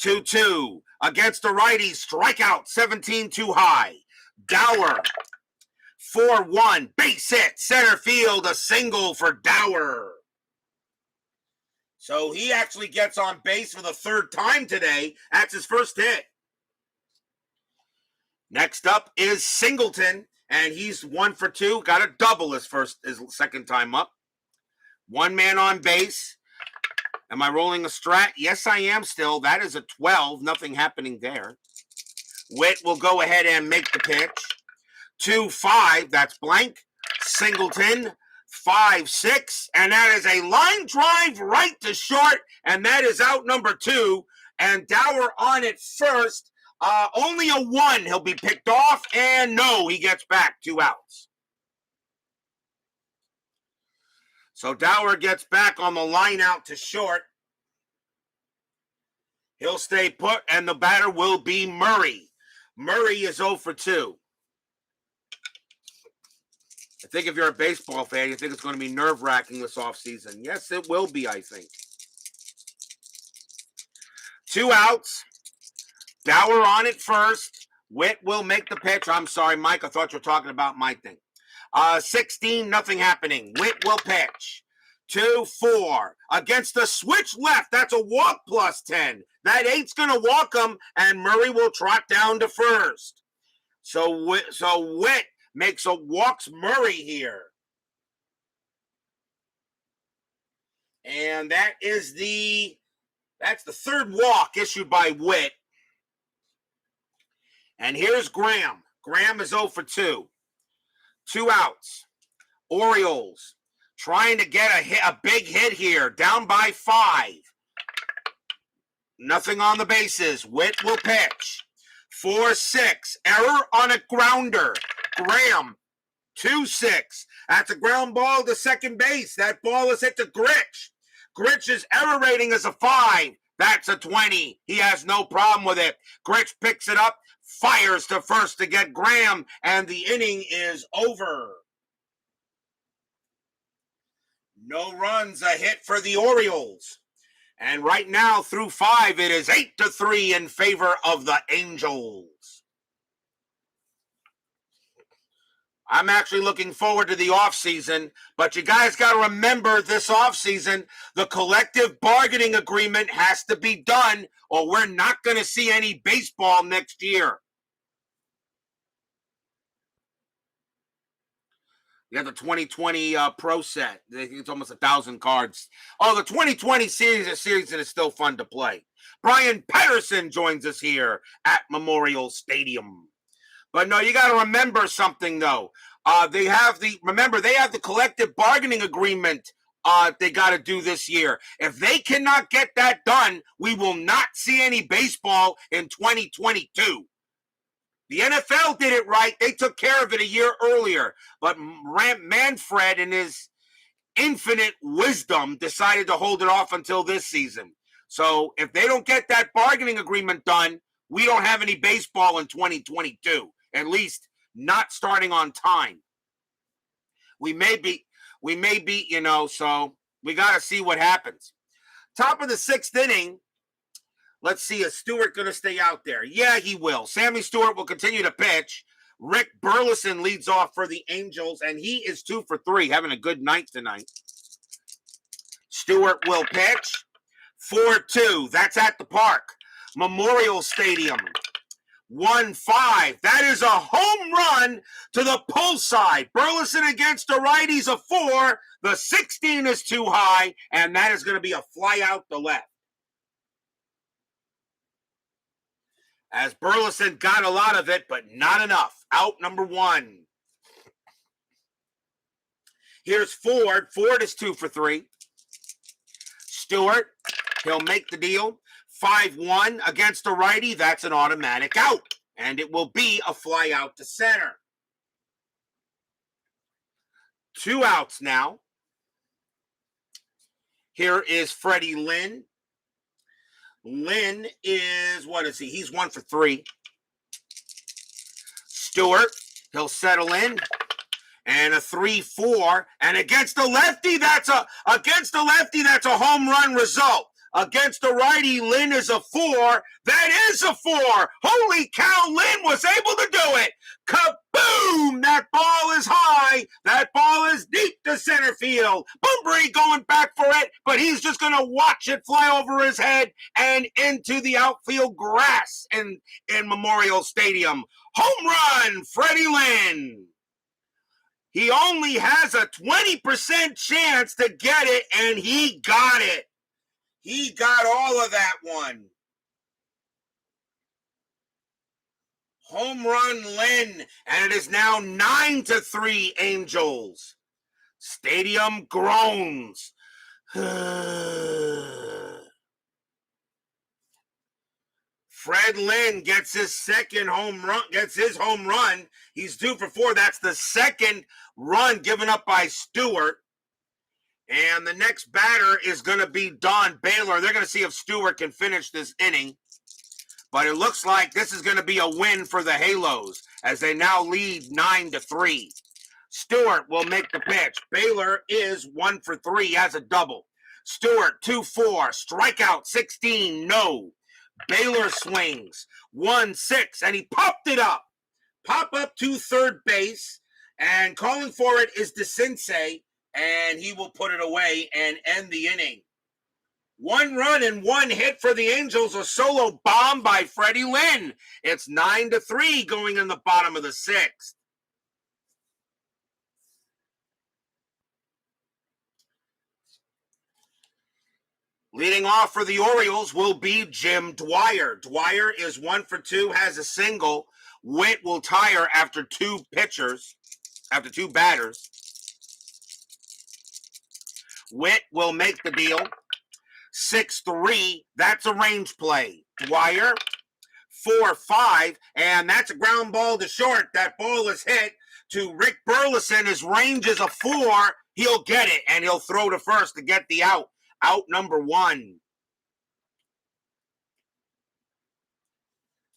[SPEAKER 1] 2-2. Against the righty, strikeout, 17 too high. Dower, 4-1. Base hit, center field, a single for Dower. So he actually gets on base for the 3rd time today. That's his 1st hit. Next up is Singleton, and he's 1 for 2. Got a double his 2nd time up. 1 man on base. Am I rolling a strat? Yes, I am still. That is a 12. Nothing happening there. Witt will go ahead and make the pitch. 2-5. That's blank. Singleton, 5-6. And that is a line drive right to short. And that is out number 2. And Dower on it first. Only a 1. He'll be picked off. And no, he gets back 2 outs. So Dower gets back on the line out to short. He'll stay put, and the batter will be Murray. Murray is 0 for 2. I think if you're a baseball fan, you think it's going to be nerve-wracking this offseason. Yes, it will be, I think. 2 outs. Dower on it first. Witt will make the pitch. I'm sorry, Mike. I thought you were talking about my thing. 16, nothing happening. Witt will pitch. 2-4 against the switch left. That's a walk plus 10. That 8's going to walk him, and Murray will trot down to first. So Witt walks Murray here. And that's the 3rd walk issued by Witt. And here's Graham. Graham is 0 for 2. 2 outs. Orioles trying to get a big hit here. Down by 5. Nothing on the bases. Witt will pitch. 4-6. Error on a grounder. Graham. 2-6. That's a ground ball to second base. That ball is hit to Gritch. Gritch's error rating is a 5. That's a 20. He has no problem with it. Gritch picks it up, fires to first to get Graham, and the inning is over. No runs, a hit for the Orioles. And right now, through 5, it is 8-3 in favor of the Angels. I'm actually looking forward to the offseason, but you guys got to remember this offseason, the collective bargaining agreement has to be done, or we're not going to see any baseball next year. You have the 2020 Pro Set. It's almost 1,000 cards. Oh, the 2020 series is still fun to play. Brian Patterson joins us here at Memorial Stadium. But no, you got to remember something, though. They have the collective bargaining agreement they got to do this year. If they cannot get that done, we will not see any baseball in 2022. The NFL did it right. They took care of it a year earlier. But Manfred, in his infinite wisdom, decided to hold it off until this season. So if they don't get that bargaining agreement done, we don't have any baseball in 2022. At least not starting on time. We may be, so we got to see what happens. Top of the 6th inning. Let's see, is Stewart going to stay out there? Yeah, he will. Sammy Stewart will continue to pitch. Rick Burleson leads off for the Angels, and he is 2 for 3, having a good night tonight. Stewart will pitch. 4-2. That's at the park. Memorial Stadium. 1-5. That is a home run to the pull side. Burleson against the righties, a 4. The 16 is too high, and that is going to be a fly out the left. As Burleson got a lot of it, but not enough. Out number 1. Here's Ford. Ford is 2 for 3. Stewart, he'll make the deal. 5-1 against the righty. That's an automatic out. And it will be a fly out to center. 2 outs now. Here is Freddie Lin. Lin is, what is he? He's 1 for 3. Stewart, he'll settle in. And a 3-4. And against the lefty, that's a home run result. Against the righty, Lin is a 4. That is a 4. Holy cow, Lin was able to do it. Kaboom! That ball is high. That ball is deep to center field. Bunbury going back for it, but he's just going to watch it fly over his head and into the outfield grass in Memorial Stadium. Home run, Freddie Lin. He only has a 20% chance to get it, and he got it. He got all of that one. Home run Lin, and it is now 9-3 Angels. Stadium groans. Fred Lin gets his second home run, He's 2 for 4. That's the second run given up by Stewart. And the next batter is going to be Don Baylor. They're going to see if Stewart can finish this inning. But it looks like this is going to be a win for the Halos as they now lead 9-3. Stewart will make the pitch. Baylor is 1 for 3, has a double. Stewart 2-4, strikeout 16, no. Baylor swings 1-6, and he popped it up. Pop up to third base, and calling for it is Desensei, and he will put it away and end the inning. 1 run and 1 hit for the Angels, a solo bomb by Freddie Lin. It's 9-3 going in the bottom of the 6th. Leading off for the Orioles will be Jim Dwyer. Dwyer is 1 for 2, has a single. Witt will tire after two batters. Witt will make the deal. 6-3, that's a range play. Dwyer, 4-5, and that's a ground ball to short. That ball is hit to Rick Burleson. His range is a 4. He'll get it, and he'll throw to first to get the out. Out number 1.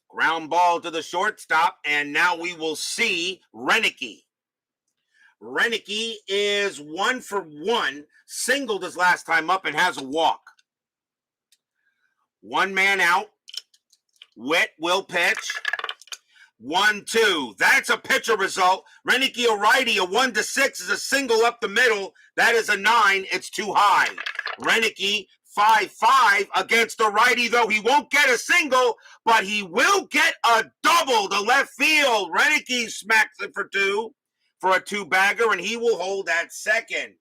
[SPEAKER 1] Ground ball to the shortstop, and now we will see Renicky. Renicky is 1 for 1. Singled his last time up and has a walk. 1 man out. Witt will pitch. 1-2. That's a pitcher result. Renicky, a righty. A 1-6 is a single up the middle. That is a 9. It's too high. Renicky, 5-5 against a righty, though he won't get a single, but he will get a double to left field. Renicky smacks it for 2 for a 2-bagger, and he will hold at second.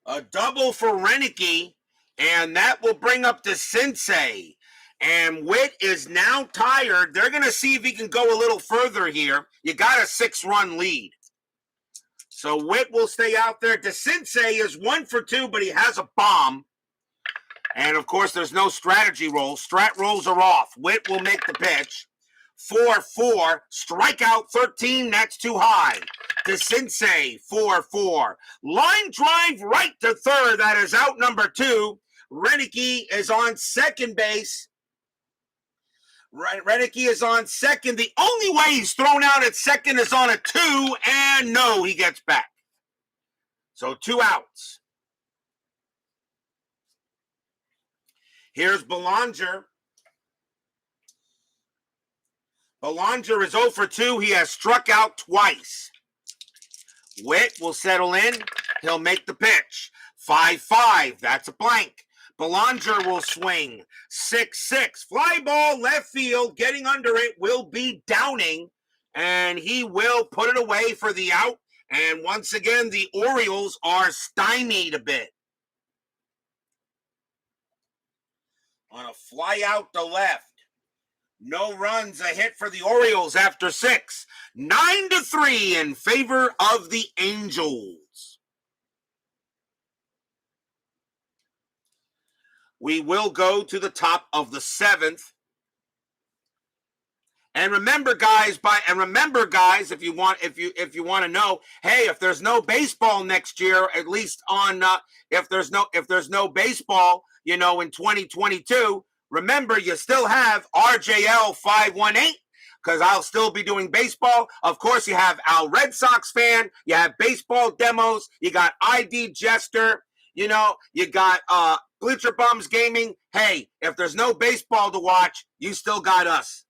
[SPEAKER 1] A double for Renicky, and that will bring up Desensei. And Witt is now tired. They're going to see if he can go a little further here. You got a 6-run lead. So Witt will stay out there. Desensei is 1 for 2, but he has a bomb. And, of course, there's no strategy roll. Strat rolls are off. Witt will make the pitch. 4-4. Strikeout 13. That's too high. Desensei, 4-4. Line drive right to third. That is out number 2. Renicky is on second base. Renicky is on second. The only way he's thrown out at second is on a 2, and no, he gets back. So 2 outs. Here's Belanger. Belanger is 0 for 2. He has struck out twice. Witt will settle in. He'll make the pitch. 5-5. That's a blank. Belanger will swing. 6-6. Fly ball left field. Getting under it will be Downing. And he will put it away for the out. And once again, the Orioles are stymied a bit. On a fly out to left. No runs, a hit for the Orioles after 6. 9-3 in favor of the Angels. We will go to the top of the 7th. And remember, guys, if you want to know, hey, if there's no baseball next year, at least on if there's no baseball, in 2022, remember you still have RJL 518 because I'll still be doing baseball. Of course, you have Al Red Sox fan, you have baseball demos, you got ID Jester, you got Bleacher Bums Gaming. Hey, if there's no baseball to watch, you still got us.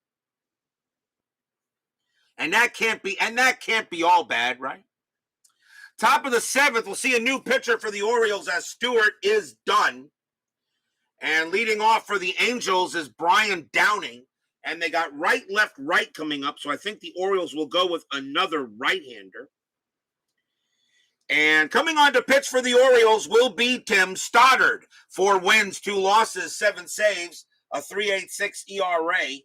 [SPEAKER 1] And that can't be all bad, right? Top of the 7th, we'll see a new pitcher for the Orioles as Stewart is done. And leading off for the Angels is Brian Downing. And they got right, left, right coming up. So I think the Orioles will go with another right-hander. And coming on to pitch for the Orioles will be Tim Stoddard. 4 wins, 2 losses, 7 saves, a 3.86 ERA.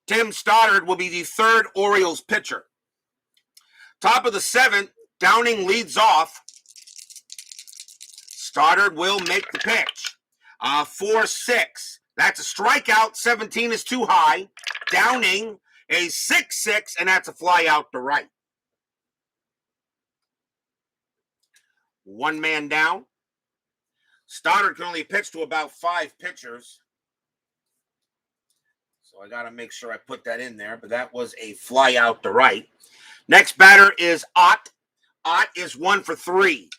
[SPEAKER 1] Tim Stoddard will be the 3rd Orioles pitcher. Top of the 7th, Downing leads off. Stoddard will make the pitch. 4-6. That's a strikeout. 17 is too high. Downing, a 6-6, and that's a fly out to right. 1 man down. Stoddard can only pitch to about 5 pitchers. So I got to make sure I put that in there, but that was a fly out to right. Next batter is Ott. Ott is 1 for 3.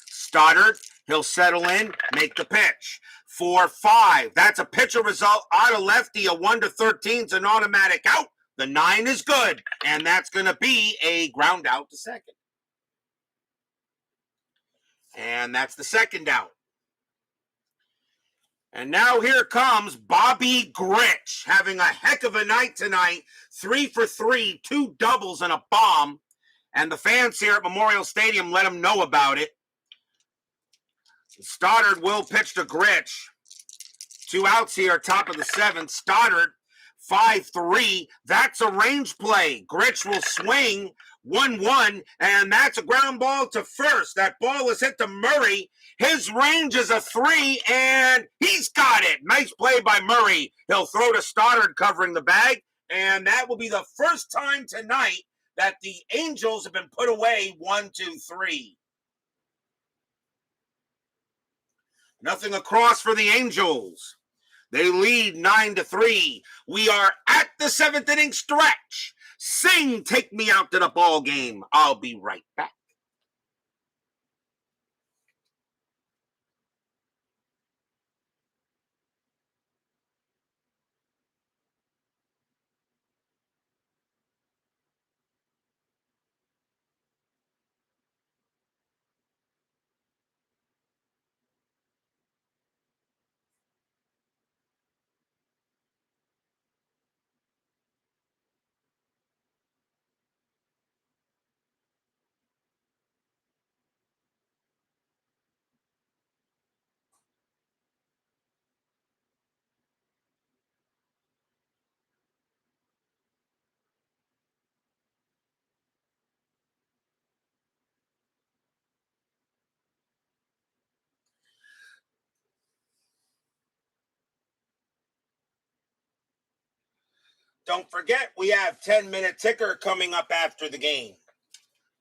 [SPEAKER 1] Stoddard, he'll settle in, make the pitch. 4-5. That's a pitcher result. Ott, a lefty, a 1-13 is an automatic out. The 9 is good, and that's going to be a ground out to second. And that's the second out. And now here comes Bobby Grich, having a heck of a night tonight. 3 for 3, 2 doubles and a bomb. And the fans here at Memorial Stadium let him know about it. Stoddard will pitch to Grich. 2 outs here, top of the 7th. Stoddard, 5-3. That's a range play. Gritch will swing 1-1, and that's a ground ball to first. That ball is hit to Murray. His range is a 3, and he's got it. Nice play by Murray. He'll throw to Stoddard covering the bag, and that will be the first time tonight that the Angels have been put away 1-2-3. Nothing across for the Angels. They lead 9-3. We are at the 7th inning stretch. Sing, take me out to the ball game. I'll be right back. Don't forget, we have 10-minute ticker coming up after the game.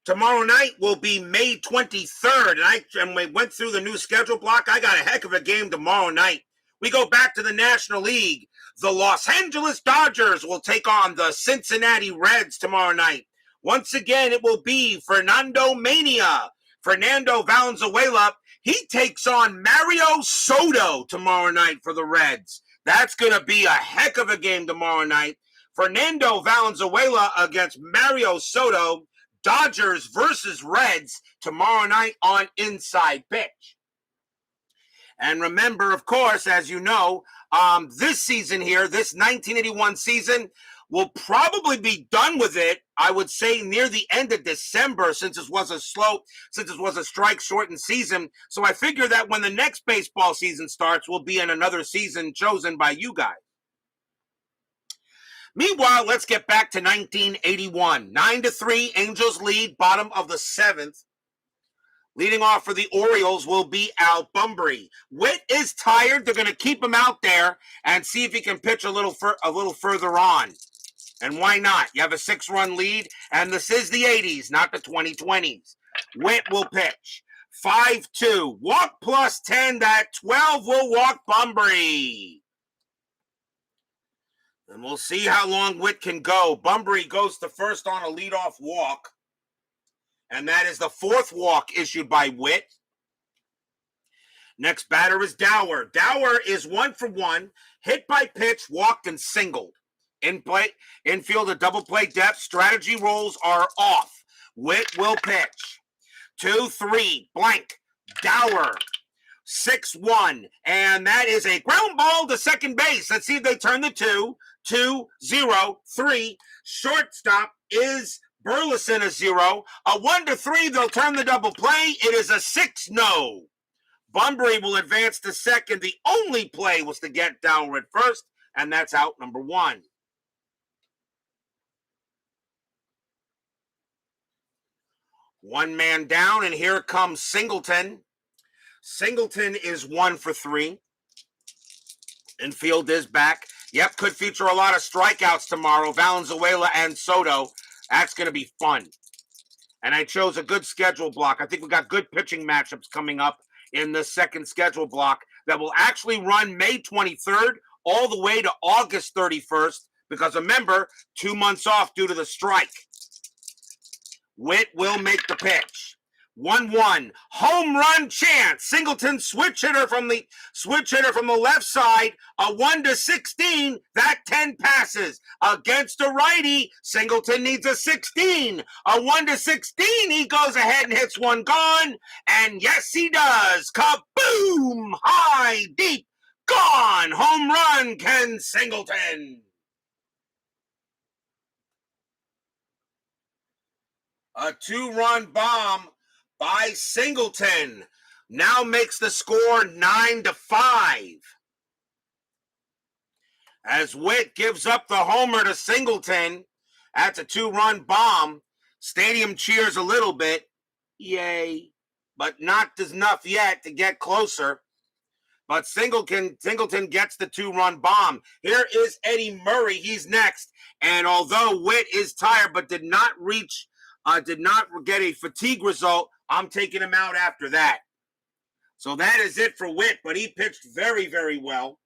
[SPEAKER 1] Tomorrow night will be May 23rd, and we went through the new schedule block. I got a heck of a game tomorrow night. We go back to the National League. The Los Angeles Dodgers will take on the Cincinnati Reds tomorrow night. Once again, it will be Fernando Mania. Fernando Valenzuela, he takes on Mario Soto tomorrow night for the Reds. That's going to be a heck of a game tomorrow night. Fernando Valenzuela against Mario Soto. Dodgers versus Reds tomorrow night on Inside Pitch. And remember, of course, as you know, this season here, this 1981 season, will probably be done with it, I would say, near the end of December, since it was a strike-shortened season. So I figure that when the next baseball season starts, we'll be in another season chosen by you guys. Meanwhile, let's get back to 1981. 9-3, Angels lead, bottom of the 7th. Leading off for the Orioles will be Bunbury. Witt is tired. They're going to keep him out there and see if he can pitch a little further on. And why not? You have a 6-run lead, and this is the 80s, not the 2020s. Witt will pitch. 5-2. Walk plus 10. That 12 will walk Bunbury. And we'll see how long Witt can go. Bunbury goes to first on a leadoff walk. And that is the 4th walk issued by Witt. Next batter is Dower. Dower is 1 for 1. Hit by pitch, walked, and singled. Infield a double play depth. Strategy rolls are off. Witt will pitch. 2-3, blank. Dower. 6-1. And that is a ground ball to second base. Let's see if they turn the 2-0-3. Shortstop is Burleson, a 0. A 1-3, they'll turn the double play. It is a 6-0. Bunbury will advance to second. The only play was to get Dower at first, and that's out number 1. One man down, and here comes Singleton. Singleton is 1 for 3. Infield is back. Yep, could feature a lot of strikeouts tomorrow. Valenzuela and Soto. That's going to be fun. And I chose a good schedule block. I think we got good pitching matchups coming up in the second schedule block that will actually run May 23rd all the way to August 31st. Because remember, 2 months off due to the strike. Witt will make the pitch. 1-1. Home run chance. Singleton switch hitter from the left side. A 1-16. That 10 passes. Against a righty, Singleton needs a 16. A 1-16. He goes ahead and hits one gone. And yes, he does. Kaboom! High, deep, gone. Home run, Ken Singleton. A 2-run bomb by Singleton now makes the score 9-5. As Witt gives up the homer to Singleton. That's a 2-run bomb. Stadium cheers a little bit. Yay. But not enough yet to get closer. But Singleton gets the 2-run bomb. Here is Eddie Murray. He's next. And although Witt is tired but did not get a fatigue result, I'm taking him out after that. So that is it for Witt, but he pitched very, very well.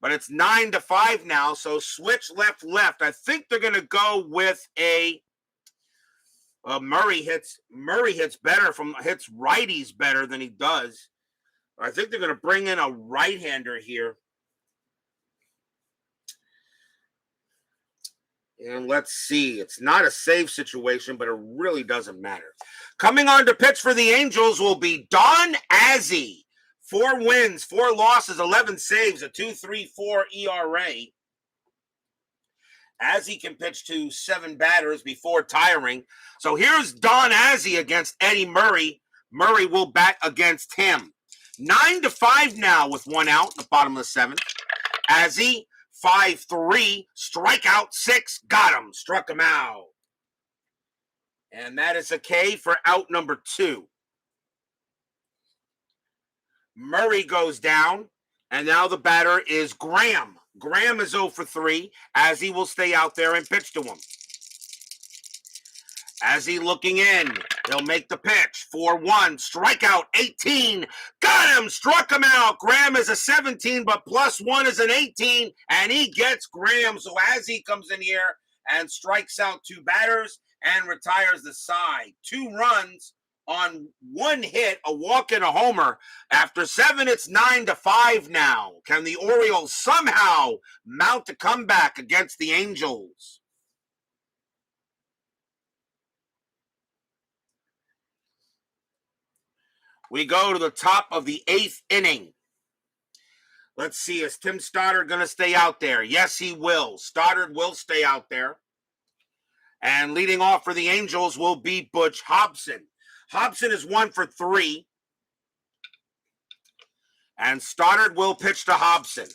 [SPEAKER 1] But it's 9-5 now, so switch left. I think they're going to go with a Murray hits righties better than he does. I think they're going to bring in a right-hander here. And let's see. It's not a save situation, but it really doesn't matter. Coming on to pitch for the Angels will be Don Azzi. 4 wins, 4 losses, 11 saves, a 2.34 ERA. Azzi can pitch to 7 batters before tiring. So here's Don Azzi against Eddie Murray. Murray will bat against him. 9-5 now with 1 out in the bottom of the 7th. Azzi, 5-3, strikeout 6, got him, struck him out. And that is a K for out number 2. Murray goes down, and now the batter is Graham. Graham is 0 for 3, as he will stay out there and pitch to him. As he looking in, he'll make the pitch. 4-1, strikeout 18, got him, struck him out. Graham is a 17, but +1 is an 18, and he gets Graham. So as he comes in here and strikes out 2 batters and retires the side. 2 runs on 1 hit, a walk and a homer. After 7, it's 9-5 now. Can the Orioles somehow mount a comeback against the Angels? We go to the top of the 8th inning. Let's see, is Tim Stoddard going to stay out there? Yes, he will. Stoddard will stay out there. And leading off for the Angels will be Butch Hobson. Hobson is 1 for 3. And Stoddard will pitch to Hobson.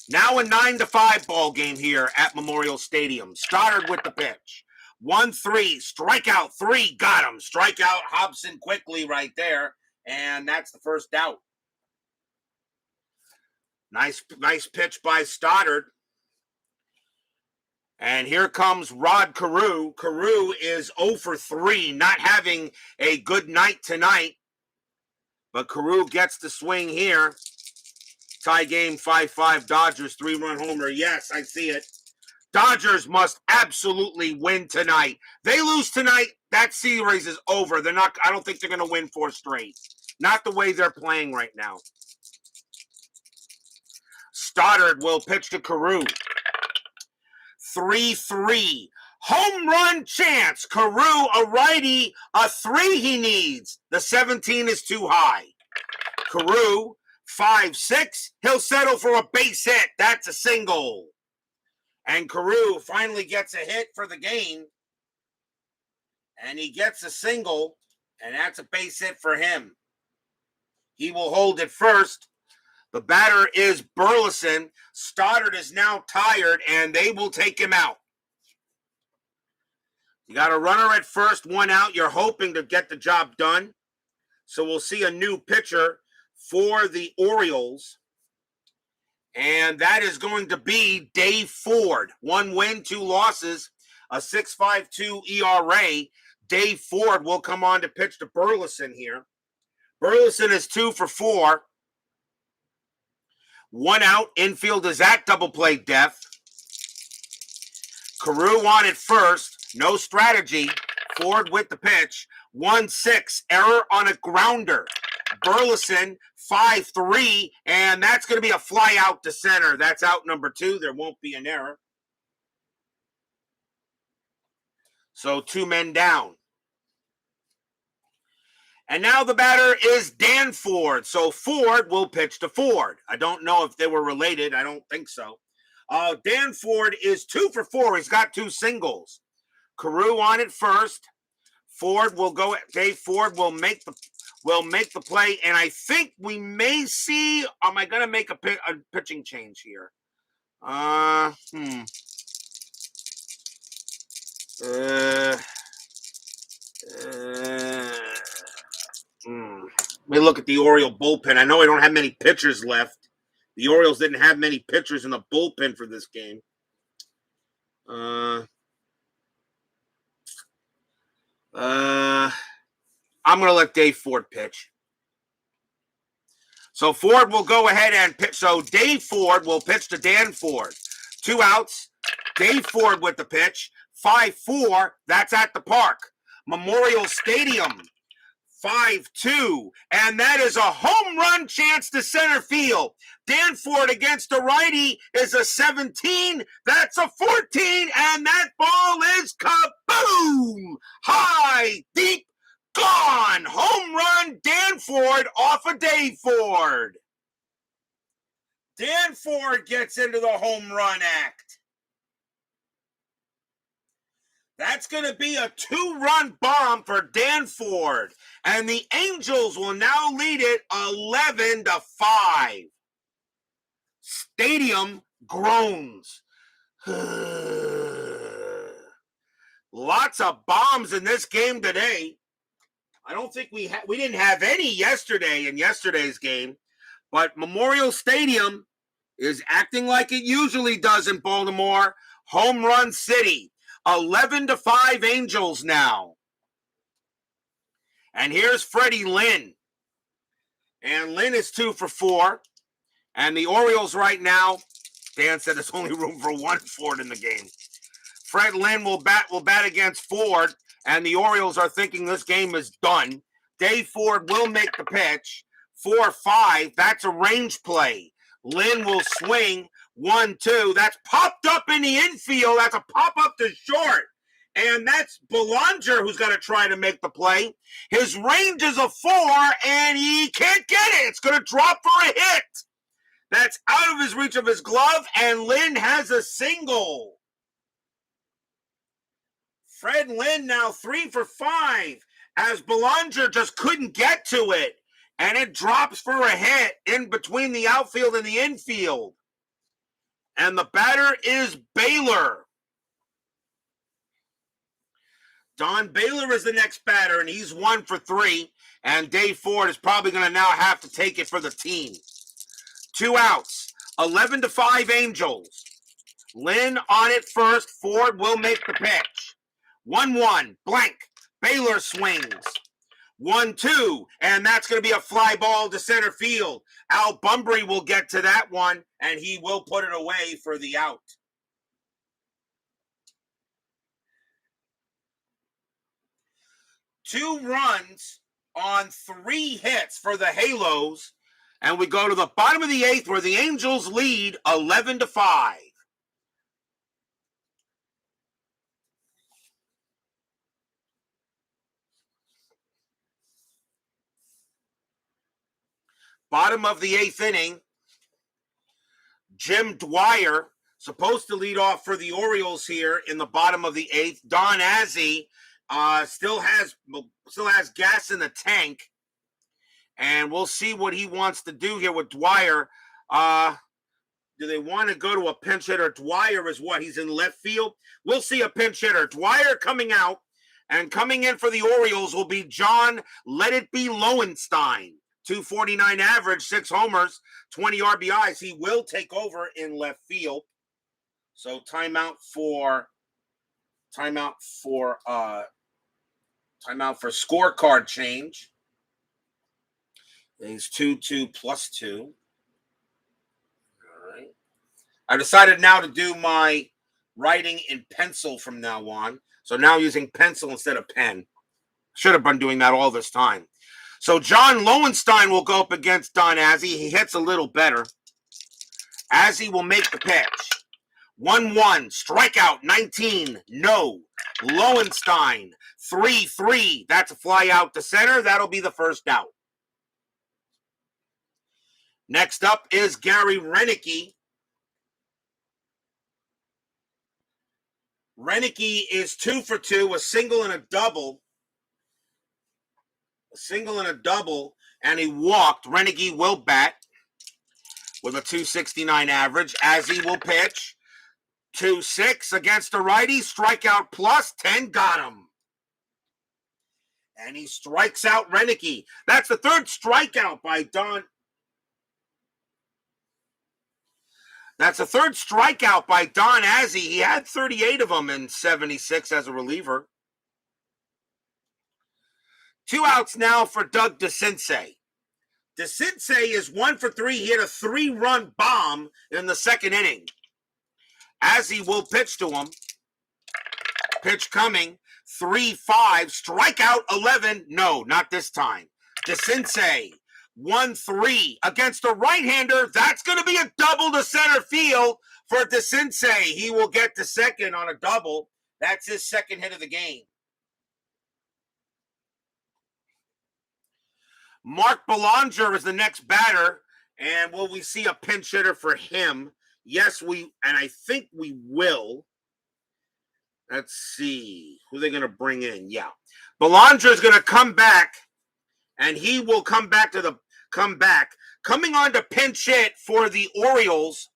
[SPEAKER 1] Now a 9-5 ball game here at Memorial Stadium. Stoddard with the pitch. 1-3, strikeout 3, got him. Strikeout Hobson quickly right there. And that's the first out. Nice pitch by Stoddard. And here comes Rod Carew. Carew is 0 for 3, not having a good night tonight. But Carew gets the swing here. Tie game 5-5 Dodgers, 3-run homer. Yes, I see it. Dodgers must absolutely win tonight. They lose tonight, that series is over. I don't think they're going to win 4 straight. Not the way they're playing right now. Stoddard will pitch to Carew. 3-3. Home run chance. Carew, a righty, a 3 he needs. The 17 is too high. Carew, 5-6. He'll settle for a base hit. That's a single. And Carew finally gets a hit for the game. And he gets a single, and that's a base hit for him. He will hold it first. The batter is Burleson. Stoddard is now tired, and they will take him out. You got a runner at first, 1 out. You're hoping to get the job done. So we'll see a new pitcher for the Orioles. And that is going to be Dave Ford. 1 win, 2 losses, a 6.52 ERA. Dave Ford will come on to pitch to Burleson here. Burleson is 2 for 4. 1 out. Infield is at double play depth. Carew on it first. No strategy. Ford with the pitch. 1-6. Error on a grounder. Burleson 5-3. And that's going to be a fly out to center. That's out number 2. There won't be an error. So 2 men down. And now the batter is Dan Ford. So Ford will pitch to Ford. I don't know if they were related. I don't think so. Dan Ford is 2 for 4. He's got 2 singles. Carew on it first. Ford will go. Dave Ford will make the play. And I think we may see. Am I going to make a pitching change here? Uh, Let me look at the Oriole bullpen. I know I don't have many pitchers left. The Orioles didn't have many pitchers in the bullpen for this game. I'm going to let Dave Ford pitch. So Ford will go ahead and pitch. So Dave Ford will pitch to Dan Ford. 2 outs. Dave Ford with the pitch. 5-4. That's at the park. Memorial Stadium. 5-2. And that is a home run chance to center field. Dan Ford against the righty is a 17. That's a 14. And that ball is kaboom! High, deep, gone. Home run, Dan Ford off of Dave Ford. Dan Ford gets into the home run act. That's going to be a 2-run bomb for Dan Ford. And the Angels will now lead it 11-5. Stadium groans. Lots of bombs in this game today. I don't think we didn't have any yesterday in yesterday's game. But Memorial Stadium is acting like it usually does in Baltimore. Home run city. 11-5 Angels now. And here's Freddie Lin. And Lin is 2 for 4. And the Orioles right now, Dan said there's only room for 1 Ford in the game. Fred Lin will bat against Ford. And the Orioles are thinking this game is done. Dave Ford will make the pitch. 4-5. That's a range play. Lin will swing. 1-2. That's popped up in the infield. That's a pop up to short. And that's Belanger who's going to try to make the play. His range is a 4, and he can't get it. It's going to drop for a hit. That's out of his reach of his glove, and Lin has a single. Fred Lin now 3 for 5, as Belanger just couldn't get to it. And it drops for a hit in between the outfield and the infield. And the batter is Baylor. Don Baylor is the next batter, and he's 1 for 3. And Dave Ford is probably going to now have to take it for the team. 2 outs. 11-5 Angels. Lin on it first. Ford will make the pitch. 1-1. Blank. Baylor swings. 1-2, and that's going to be a fly ball to center field. Al Bunbury will get to that one, and he will put it away for the out. Two runs on 3 hits for the Halos, and we go to the bottom of the 8th where the Angels lead 11-5. Bottom of the 8th inning, Jim Dwyer, supposed to lead off for the Orioles here in the bottom of the 8th. Don Azzi still has gas in the tank, and we'll see what he wants to do here with Dwyer. Do they want to go to a pinch hitter? Dwyer is what? He's in left field. We'll see a pinch hitter. Dwyer coming out, and coming in for the Orioles will be John Let It Be Lowenstein. 249 average, 6 homers, 20 RBIs. He will take over in left field. So timeout for scorecard change. He's 2-2 plus 2. All right. I decided now to do my writing in pencil from now on. So now using pencil instead of pen. Should have been doing that all this time. So John Lowenstein will go up against Don Azzi. He hits a little better. Azzi will make the pitch. 1-1, strikeout, 19, no. Lowenstein, 3-3. That's a fly out to center. That'll be the first out. Next up is Gary Renicky. Renicky is 2 for 2, a single and a double. And he walked. Renicky will bat. with a 269 average. As he will pitch. 2-6 against a righty. Strikeout plus 10. Got him. And he strikes out Renicky. That's the third strikeout by Don. That's the third strikeout by Don Azzi. He had 38 of them in 76 as a reliever. 2 outs now for Doug Desensei. Desensei is 1 for 3. He hit a 3-run bomb in the second inning. Azzi will pitch to him. Pitch coming. 3-5. Strikeout 11. No, not this time. Desensei. 1-3 against a right-hander. That's going to be a double to center field for Desensei. He will get to second on a double. That's his second hit of the game. Mark Belanger is the next batter. And will we see a pinch hitter for him? Yes, I think we will. Let's see. Who are they going to bring in? Yeah. Belanger is going to come back. And he will come back to the comeback. Coming on to pinch hit for the Orioles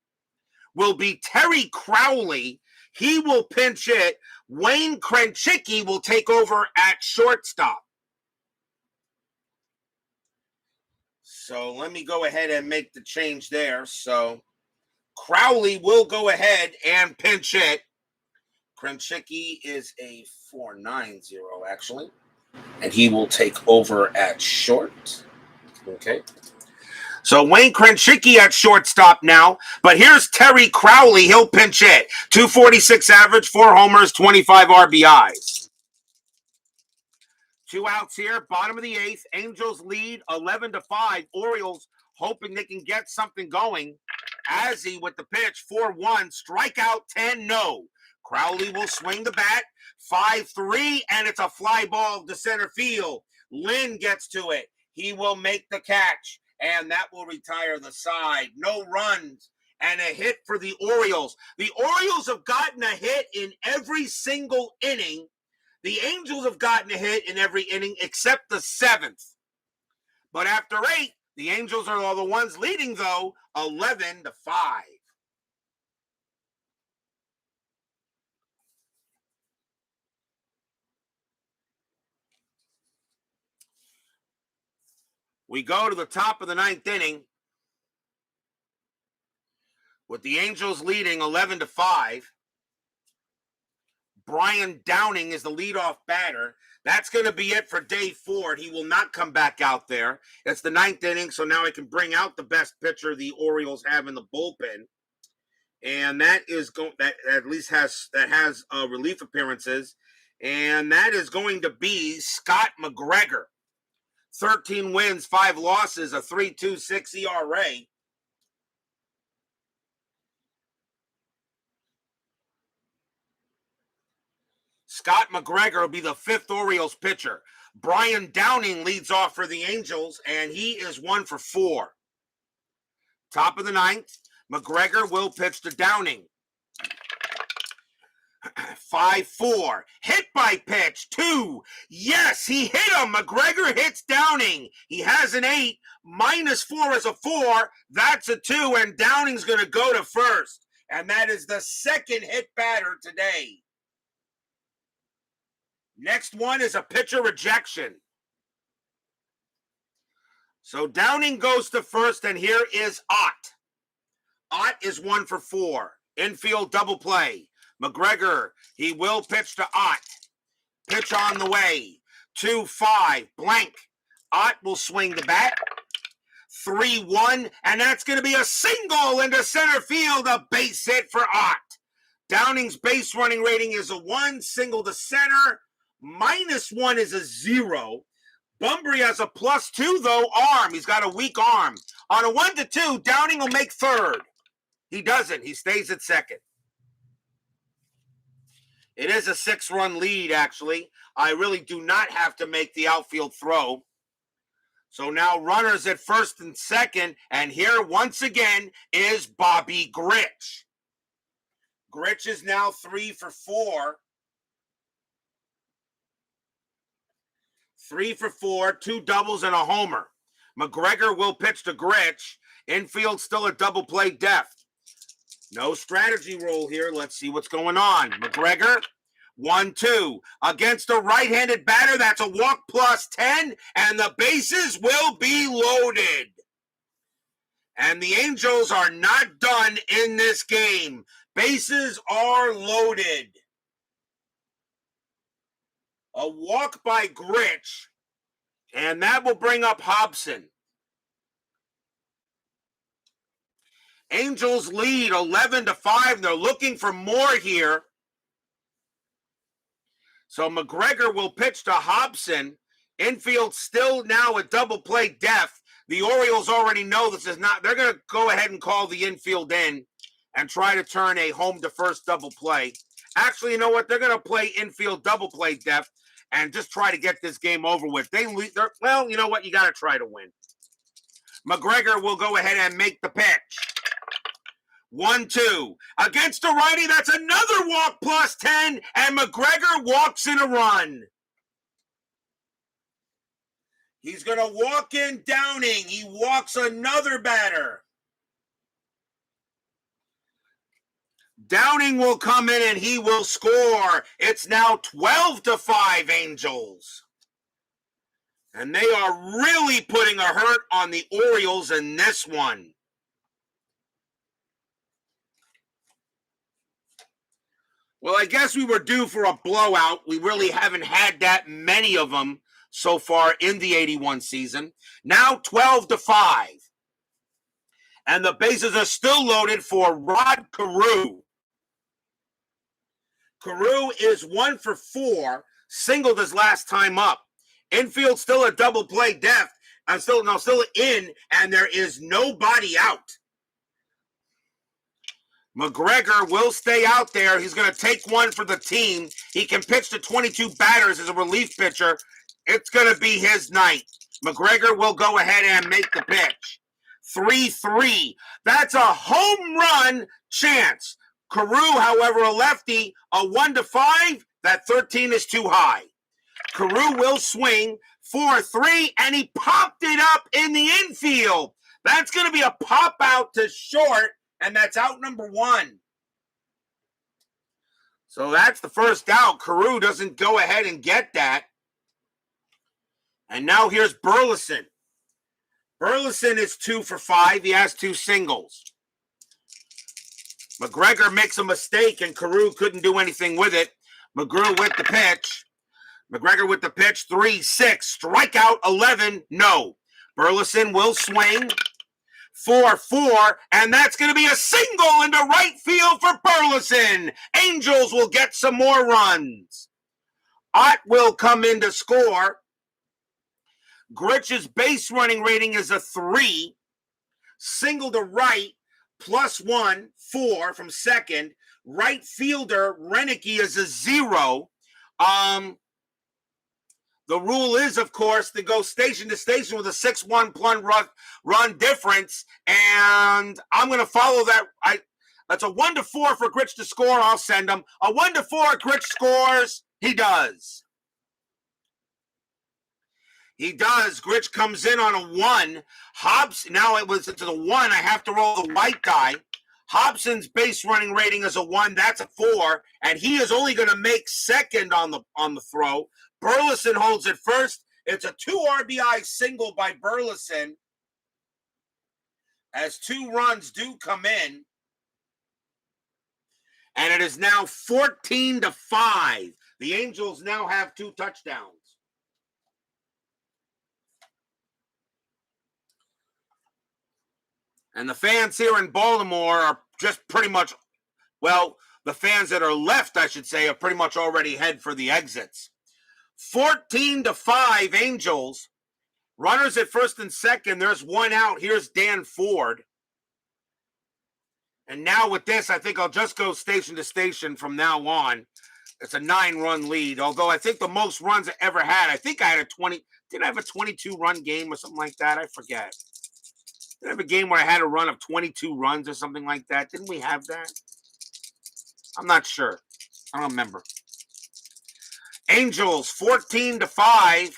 [SPEAKER 1] will be Terry Crowley. He will pinch hit. Wayne Krenchicki will take over at shortstop. So let me go ahead and make the change there. So Crowley will go ahead and pinch hit. Krenchicki is a 4.90 actually. And he will take over at short. Okay. So Wayne Krenchicki at shortstop now. But here's Terry Crowley. He'll pinch hit. 246 average, 4 homers, 25 RBIs. 2 outs here. Bottom of the 8th. Angels lead 11-5. Orioles hoping they can get something going. Azzi with the pitch. 4-1. Strikeout 10. No. Crowley will swing the bat. 5-3, and it's a fly ball to center field. Lin gets to it. He will make the catch, and that will retire the side. No runs, and a hit for the Orioles. The Orioles have gotten a hit in every single inning. The Angels have gotten a hit in every inning except the 7th. But after 8, the Angels are the ones leading, though, 11-5. We go to the top of the 9th inning with the Angels leading 11-5. Brian Downing is the leadoff batter. That's going to be it for Dave Ford. He will not come back out there. It's the 9th inning, so now I can bring out the best pitcher the Orioles have in the bullpen, and that at least has relief appearances, and that is going to be Scott Mcgregor. 13 wins, 5 losses, a 3.26 ERA. Scott Mcgregor will be the 5th Orioles pitcher. Brian Downing leads off for the Angels, and he is 1 for 4. Top of the 9th, McGregor will pitch to Downing. 5-4. Hit by pitch. 2. Yes, he hit him. McGregor hits Downing. He has an 8. -4 is a 4. That's a 2. And Downing's going to go to first. And that is the second hit batter today. Next one is a pitcher rejection. So Downing goes to first, and here is Ott. Ott is 1 for 4. Infield double play. McGregor, he will pitch to Ott. Pitch on the way. 2-5, blank. Ott will swing the bat. 3-1, and that's going to be a single into center field, a base hit for Ott. Downing's base running rating is a 1, single to center. -1 is a 0. Bunbury has a +2, though, arm. He's got a weak arm. On a 1-2, Downing will make third. He doesn't. He stays at second. It is a 6-run lead, actually. I really do not have to make the outfield throw. So now runners at first and second, and here once again is Bobby Grich. Grich is now 3 for 4. 3 for 4, 2 doubles and a homer. McGregor will pitch to Grich. Infield still a double play depth. No strategy roll here. Let's see what's going on. Mcgregor, 1-2. Against a right-handed batter, that's a walk plus 10, and the bases will be loaded. And the Angels are not done in this game. Bases are loaded. A walk by Gritch, and that will bring up Hobson. Angels lead 11-5. They're looking for more here. So Mcgregor will pitch to Hobson. Infield still now a double play depth. The Orioles already know this is not. They're going to go ahead and call the infield in and try to turn a home to first double play. Actually, you know what? They're going to play infield double play depth and just try to get this game over with. Well, you know what? You got to try to win. Mcgregor will go ahead and make the pitch. 1-2. Against a righty, that's another walk plus 10, and Mcgregor walks in a run. He's going to walk in Downing. He walks another batter. Downing will come in and he will score. It's now 12-5 Angels. And they are really putting a hurt on the Orioles in this one. Well, I guess we were due for a blowout. We really haven't had that many of them so far in the 81 season. Now 12-5. And the bases are still loaded for Rod Carew. Carew is 1 for 4. Singled his last time up. Infield still a double play depth. And still in, and there is nobody out. Mcgregor will stay out there. He's going to take one for the team. He can pitch to 22 batters as a relief pitcher. It's going to be his night. Mcgregor will go ahead and make the pitch. 3-3. That's a home run chance. Carew, however, a lefty, a 1-5. That 13 is too high. Carew will swing 4-3, and he popped it up in the infield. That's going to be a pop out to short, and that's out number 1. So that's the first out. Carew doesn't go ahead and get that. And now here's Burleson. Burleson is 2 for 5. He has 2 singles. Mcgregor makes a mistake, and Carew couldn't do anything with it. McGrew with the pitch. McGregor with the pitch. 3-6. Strikeout 11. No. Burleson will swing. 4-4. And that's going to be a single into right field for Burleson. Angels will get some more runs. Ott will come in to score. Gritch's base running rating is a 3. Single to right, +1, 4 from second. Right fielder, Renicky, is a 0. The rule is, of course, to go station to station with a 6-1 run difference. And I'm going to follow that. That's a 1-4 for Gritch to score. I'll send him. A 1-4, Gritch scores. He does. He does. Gritch comes in on a 1. Hobson, now it was to the 1. I have to roll the white die. Hobson's base running rating is a 1. That's a 4. And he is only going to make second on the throw. Burleson holds it first. It's a 2 RBI single by Burleson. As 2 runs do come in. And it is now 14-5. The Angels now have 2 touchdowns. And the fans here in Baltimore are just pretty much, well, the fans that are left, I should say, are pretty much already head for the exits. 14-5 Angels. Runners at first and second. There's 1 out. Here's Dan Ford. And now with this, I think I'll just go station to station from now on. It's a 9-run lead. Although I think the most runs I ever had, I think I had did I have a 22-run game or something like that? I forget. Did I have a game where I had a run of 22 runs or something like that? Didn't we have that? I'm not sure. I don't remember. Angels, 14-5.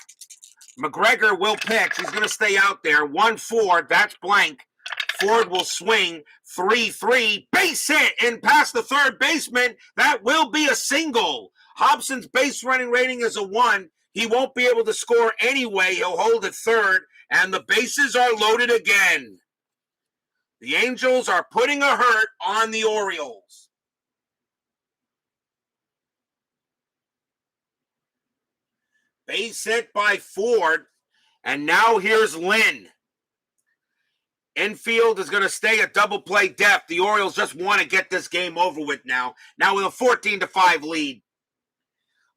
[SPEAKER 1] McGregor will pitch. He's going to stay out there. 1-4. That's blank. Ford will swing 3-3, base hit and past the third baseman. That will be a single. Hobson's base running rating is a 1. He won't be able to score anyway. He'll hold at third, and the bases are loaded again. The Angels are putting a hurt on the Orioles. Base hit by Ford, and now here's Lin. Infield is going to stay at double play depth. The Orioles just want to get this game over with now. Now with a 14-5 lead.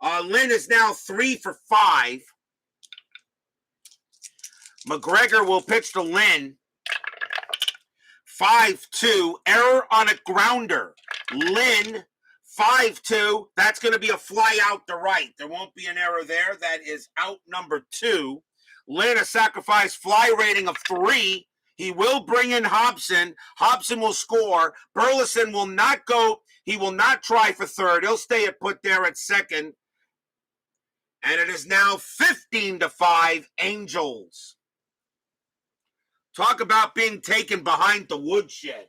[SPEAKER 1] Lin is now 3 for 5. Mcgregor will pitch to Lin. 5-2. Error on a grounder. Lin, 5-2. That's going to be a fly out to right. There won't be an error there. That is out number 2. Lin, a sacrifice fly rating of 3. He will bring in Hobson. Hobson will score. Burleson will not go. He will not try for third. He'll stay put there at second. And it is now 15-5 Angels. Talk about being taken behind the woodshed.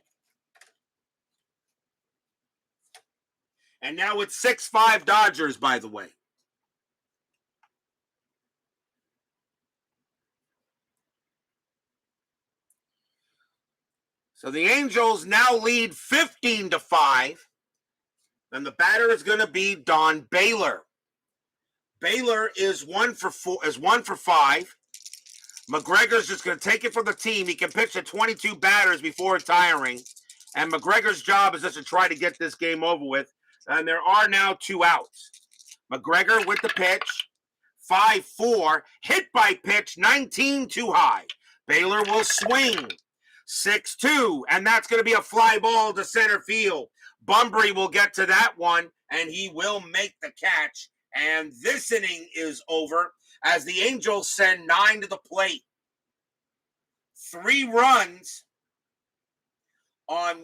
[SPEAKER 1] And now it's 6-5 Dodgers, by the way. So the Angels now lead 15-5. And the batter is going to be Don Baylor. Baylor is 1 for 5. McGregor's just going to take it from the team. He can pitch to 22 batters before retiring. And McGregor's job is just to try to get this game over with. And there are now 2 outs. McGregor with the pitch. 5-4. Hit by pitch. 19 too high. Baylor will swing. 6-2. And that's going to be a fly ball to center field. Bunbury will get to that one. And he will make the catch. And this inning is over as the Angels send 9 to the plate. 3 runs on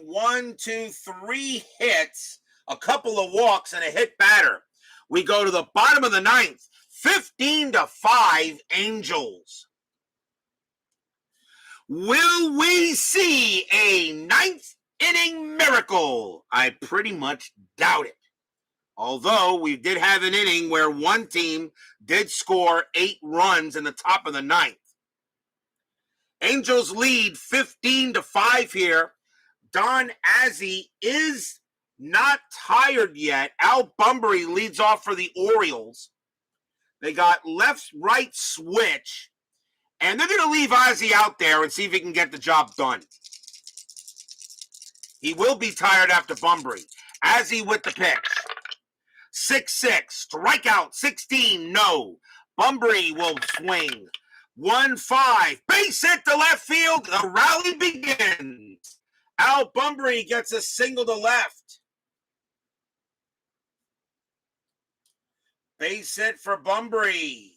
[SPEAKER 1] 3 hits, a couple of walks, and a hit batter. We go to the bottom of the 9th, 15-5 Angels. Will we see a 9th inning miracle? I pretty much doubt it. Although we did have an inning where one team did score 8 runs in the top of the 9th. Angels lead 15-5 here. Don Azzi is not tired yet. Al Bunbury leads off for the Orioles. They got left-right switch. And they're going to leave Azzi out there and see if he can get the job done. He will be tired after Bunbury. Azzi with the pitch. 6-6, strikeout, 16, no. Bunbury will swing. 1-5, base hit to left field. The rally begins. Al Bunbury gets a single to left. Base hit for Bunbury.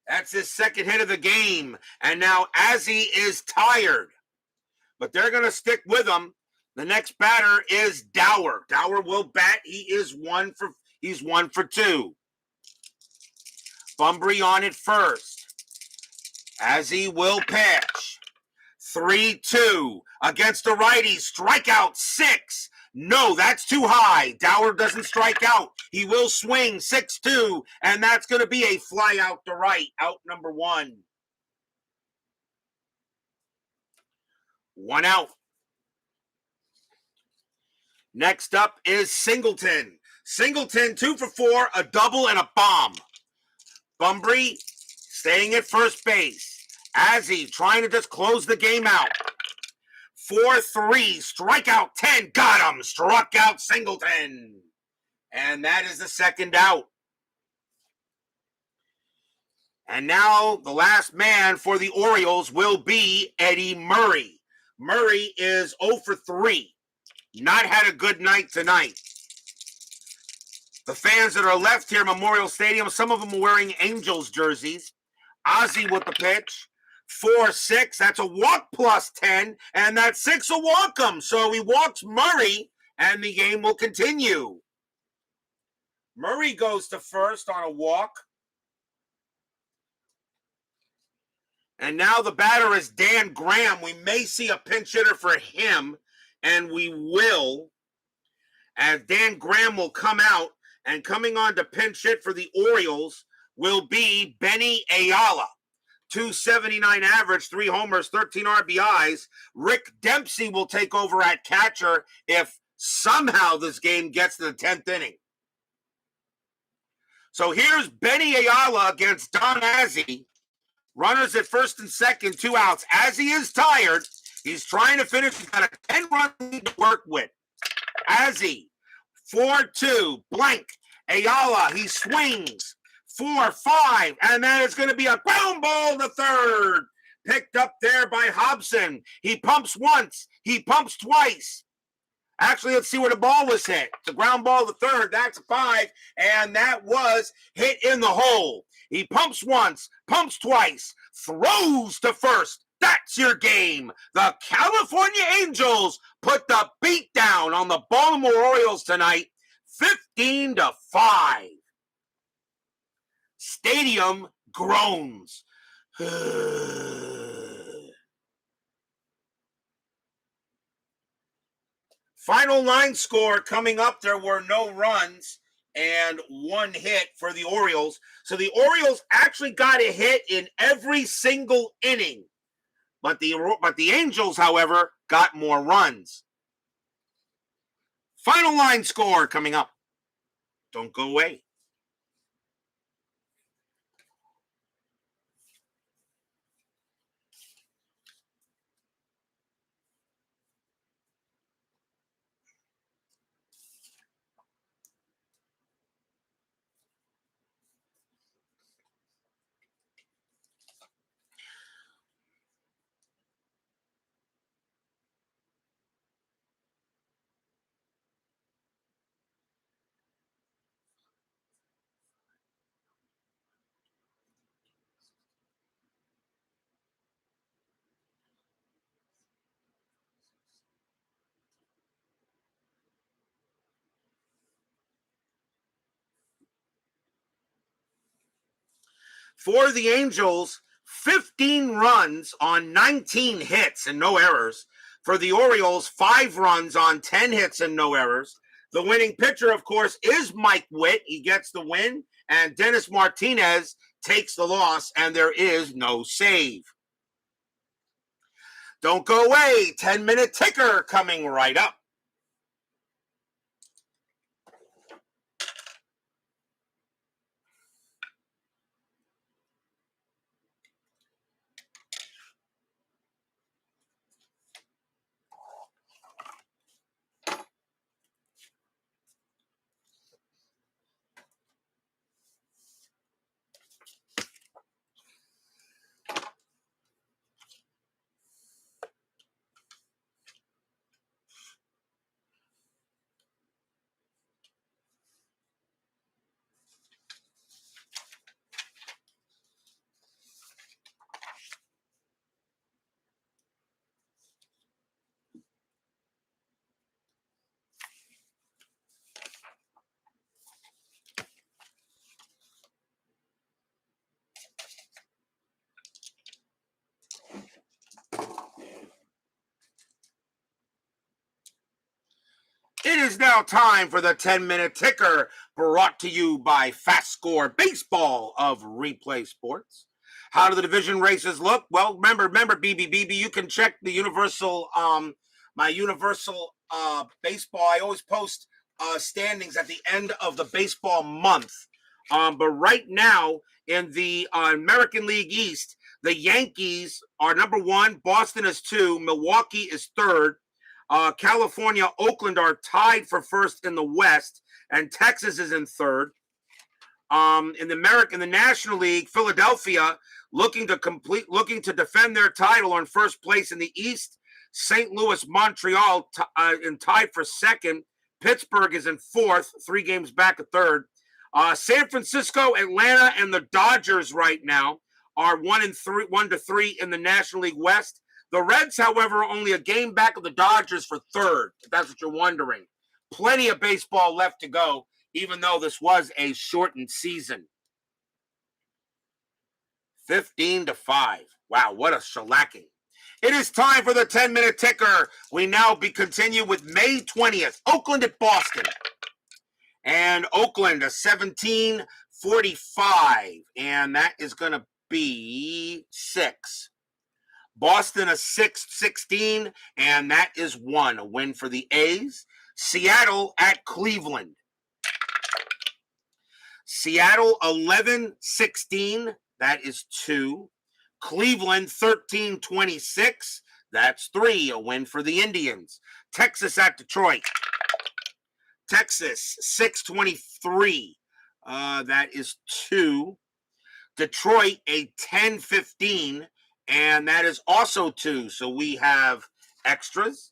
[SPEAKER 1] That's his second hit of the game. And now Azzi is tired. But they're going to stick with him. The next batter is Dower. Dower will bat. He's 1 for 2. Bunbury on it first. Azzi will pitch. 3-2 against the righty. Strikeout 6. No, that's too high. Dower doesn't strike out. He will swing 6-2, and that's going to be a fly out to right. Out number 1. 1 out. Next up is Singleton. Singleton, 2 for 4, a double and a bomb. Bunbury staying at first base. Azzi trying to just close the game out. 4-3, strikeout 10, got him, struck out Singleton. And that is the second out. And now the last man for the Orioles will be Eddie Murray. Murray is 0 for 3. Not had a good night tonight. The fans that are left here at Memorial Stadium, some of them are wearing Angels jerseys. Ozzie with the pitch. 4-6. That's a walk plus 10. And that 6 will walk him. So he walks Murray, and the game will continue. Murray goes to first on a walk. And now the batter is Dan Graham. We may see a pinch hitter for him, and we will, as Dan Graham will come out, and coming on to pinch hit for the Orioles will be Benny Ayala. 279 average, 3 homers, 13 RBIs. Rick Dempsey will take over at catcher if somehow this game gets to the 10th inning. So here's Benny Ayala against Don Azzi. Runners at first and second, 2 outs. Azzi is tired. He's trying to finish. He's got a 10-run lead to work with. Azzi, 4-2, blank. Ayala, he swings. 4-5, and then it's going to be a ground ball to third. Picked up there by Hobson. He pumps once. He pumps twice. Actually, let's see where the ball was hit. The ground ball to third. That's a 5, and that was hit in the hole. He pumps once, pumps twice, throws to first. That's your game. The California Angels put the beat down on the Baltimore Orioles tonight, 15-5. Stadium groans. Final line score coming up. There were no runs and 1 hit for the Orioles. So the Orioles actually got a hit in every single inning. But the Angels, however, got more runs. Final line score coming up. Don't go away. For the Angels, 15 runs on 19 hits and no errors. For the Orioles, 5 runs on 10 hits and no errors. The winning pitcher, of course, is Mike Witt. He gets the win, and Dennis Martinez takes the loss, and there is no save. Don't go away. 10-minute ticker coming right up. It is now time for the 10-minute ticker, brought to you by FastScore Baseball of Replay Sports. How do the division races look? Well, remember, BB, you can check the universal, my universal baseball. I always post standings at the end of the baseball month. But right now in the American League East, the Yankees are number 1, Boston is 2, Milwaukee is 3rd. California, Oakland are tied for first in the West, and Texas is in 3rd. In the National League, Philadelphia looking to defend their title in first place in the East. St. Louis, Montreal tied for 2nd. Pittsburgh is in 4th, 3 games back at 3rd. San Francisco, Atlanta, and the Dodgers right now are 1-3 in the National League West. The Reds, however, are only a game back of the Dodgers for 3rd, if that's what you're wondering. Plenty of baseball left to go, even though this was a shortened season. 15-5. Wow, what a shellacking. It is time for the 10-minute ticker. We now continue with May 20th, Oakland at Boston. And Oakland, a 17-45, and that is going to be 6. Boston, a 6-16, and that is 1, a win for the A's. Seattle at Cleveland. Seattle, 11-16, that is 2. Cleveland, 13-26, that's 3, a win for the Indians. Texas at Detroit. Texas, 6-23, that is 2. Detroit, a 10-15, and that is also 2. So we have extras.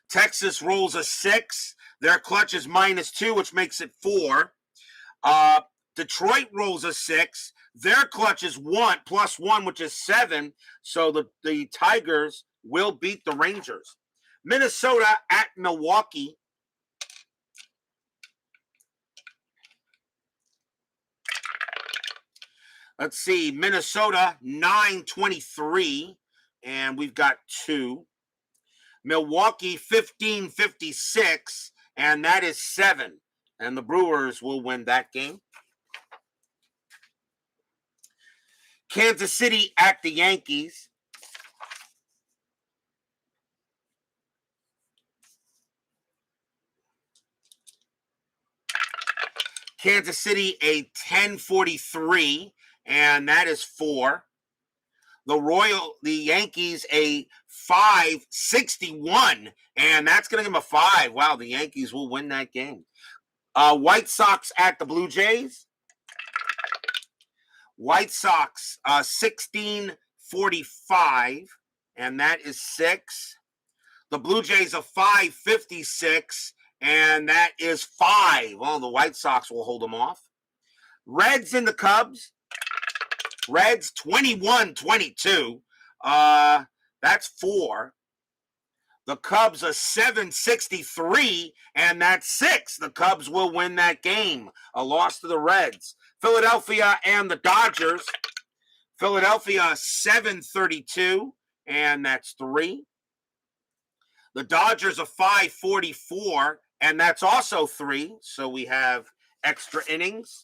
[SPEAKER 1] Texas rolls a 6. Their clutch is -2, which makes it 4. Detroit rolls a 6. Their clutch is +1, which is 7. So the Tigers will beat the Rangers. Minnesota at Milwaukee. Let's see, Minnesota, 9-23, and we've got 2. Milwaukee, 15-56, and that is 7. And the Brewers will win that game. Kansas City at the Yankees. Kansas City, a 10-43, and that is 4. The Yankees, a 5-61, and that's going to give them a 5. Wow, the Yankees will win that game. White Sox at the Blue Jays. White Sox, 16-45, and that is 6. The Blue Jays, a 5-56, and that is 5. Well, the White Sox will hold them off. Reds and the Cubs. Reds, 21-22. That's 4. The Cubs, a 7-63, and that's 6. The Cubs will win that game. A loss to the Reds. Philadelphia and the Dodgers. Philadelphia, 7-32, and that's 3. The Dodgers, a 5-44, and that's also 3. So we have extra innings.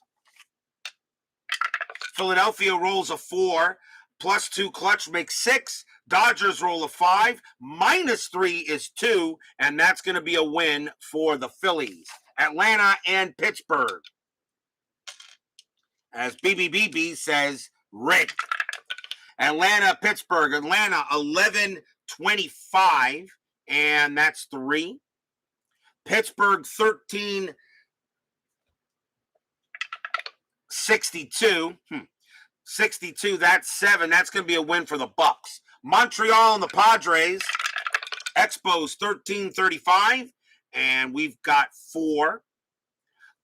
[SPEAKER 1] Philadelphia rolls a 4, +2 clutch makes 6. Dodgers roll a 5, -3 is 2, and that's going to be a win for the Phillies. Atlanta and Pittsburgh. As BBBB says, rigged. Atlanta, Pittsburgh. Atlanta, 11-25, and that's 3. Pittsburgh, 13-62. 62, that's 7. That's going to be a win for the Bucks. Montreal and the Padres. Expos, 13-35, and we've got 4.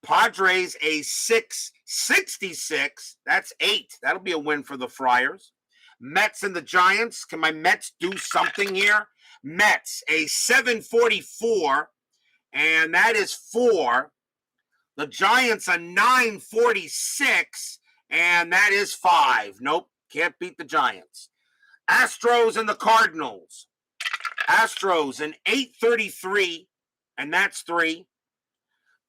[SPEAKER 1] Padres, a 6-66. That's 8. That'll be a win for the Friars. Mets and the Giants. Can my Mets do something here? Mets, a 7-44, and that is 4. The Giants, a 9-46, and that is 5. Nope, can't beat the Giants. Astros and the Cardinals. Astros, an 8-33, and that's 3.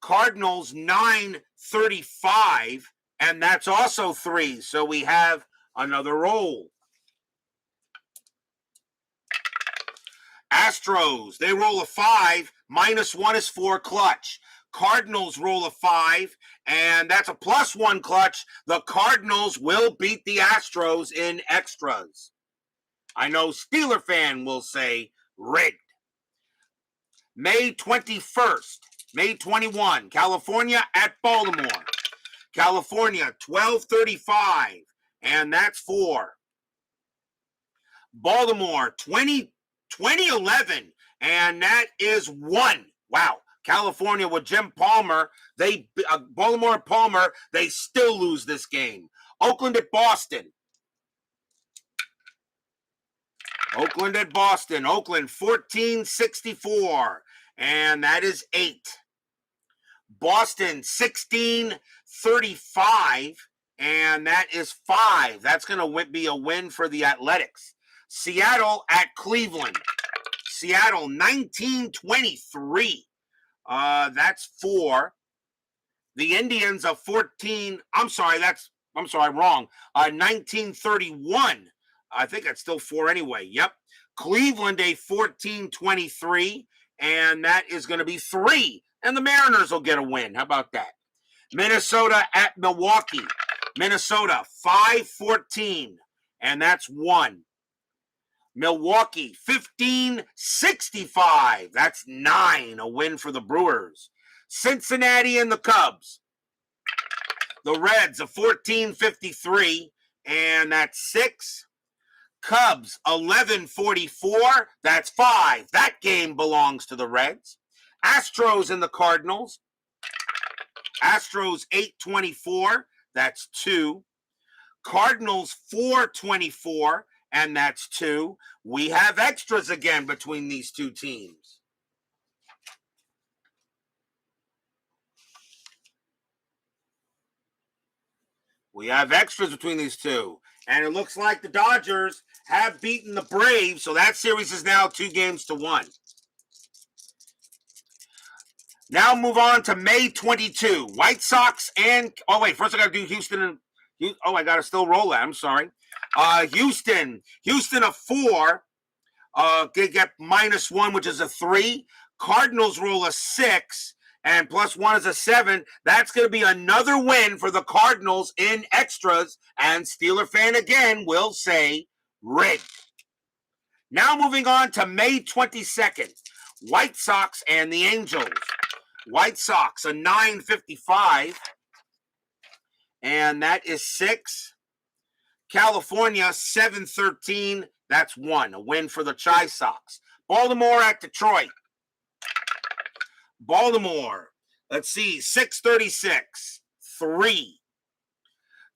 [SPEAKER 1] Cardinals, 9-35, and that's also 3. So we have another roll. Astros, they roll a 5, -1 is 4 clutch. Cardinals roll a 5, and that's a +1 clutch. The Cardinals will beat the Astros in extras. I know Steeler fan will say rigged. May 21st, May 21, California at Baltimore. California, 12-35, and that's 4. Baltimore, 20-11, and that is 1. Wow. California with Jim Palmer, Baltimore and Palmer, they still lose this game. Oakland at Boston. Oakland at Boston. Oakland, 14-64, and that is 8. Boston, 16-35, and that is 5. That's going to be a win for the Athletics. Seattle at Cleveland. Seattle 19-23. That's 4. The Indians a 14. I'm sorry, wrong. 1931. I think that's still 4 anyway. Yep. Cleveland a 14-23, and that is going to be 3. And the Mariners will get a win. How about that? Minnesota at Milwaukee. Minnesota 5-14, and that's 1. Milwaukee 15-65. That's 9. A win for the Brewers. Cincinnati and the Cubs. The Reds a 14-53, and that's 6. Cubs 11-44. That's 5. That game belongs to the Reds. Astros and the Cardinals. Astros 8-24. That's 2. Cardinals 4-24, and that's 2. We have extras again between these two teams. We have extras between these two. And it looks like the Dodgers have beaten the Braves, so that series is now 2-1. Now move on to May 22. White Sox and... Oh, wait. First I got to do Houston and... Oh, I got to still roll that. I'm sorry. Houston a 4. They get -1, which is a 3. Cardinals roll a 6. And +1 is a 7. That's going to be another win for the Cardinals in extras. And Steeler fan again will say rigged. Now moving on to May 22nd. White Sox and the Angels. White Sox a 9-55. And that is 6. California 7-13. That's 1. A win for the Chi Sox. Baltimore at Detroit. Baltimore, let's see, 6-36, 3.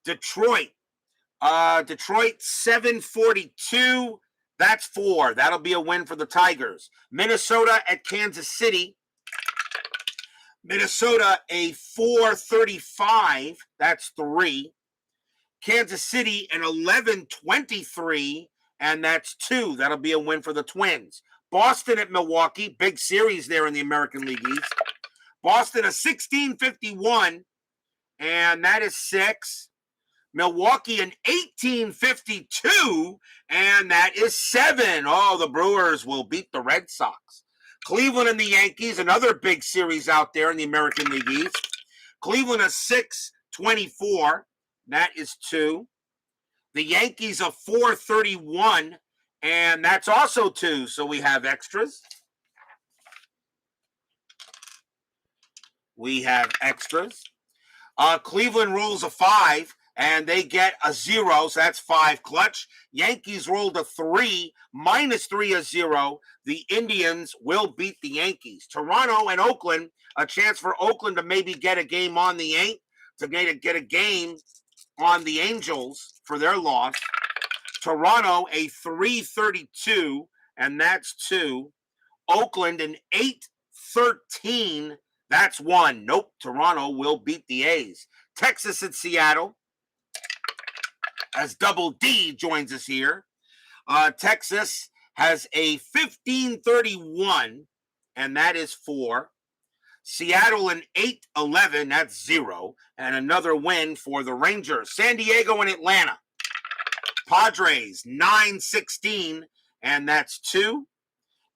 [SPEAKER 1] Detroit 7-42, that's 4. That'll be a win for the Tigers. Minnesota at Kansas City. Minnesota a 4-35, that's 3. Kansas City an 11-23, and that's 2. That'll be a win for the Twins. Boston at Milwaukee, big series there in the American League East. Boston a 16-51, and that is 6. Milwaukee an 18-52, and that is 7. Oh, the Brewers will beat the Red Sox. Cleveland and the Yankees, another big series out there in the American League East. Cleveland a 6-24, that is 2. The Yankees a 4-31, and that's also 2, so we have extras. Cleveland rolls a 5, and they get a 0, so that's 5 clutch. Yankees rolled a 3, -3 a 0. The Indians will beat the Yankees. Toronto and Oakland, a chance for Oakland to maybe get a game on the Ain't, to get a game on the Angels for their loss. Toronto a 3-32, and that's 2. Oakland an 8-13, that's 1. Nope, Toronto will beat the A's. Texas and Seattle, as Double D joins us here. Texas has a 15-31, and that is 4. Seattle an 8-11, that's 0. And another win for the Rangers. San Diego and Atlanta. Padres 9-16, and that's 2.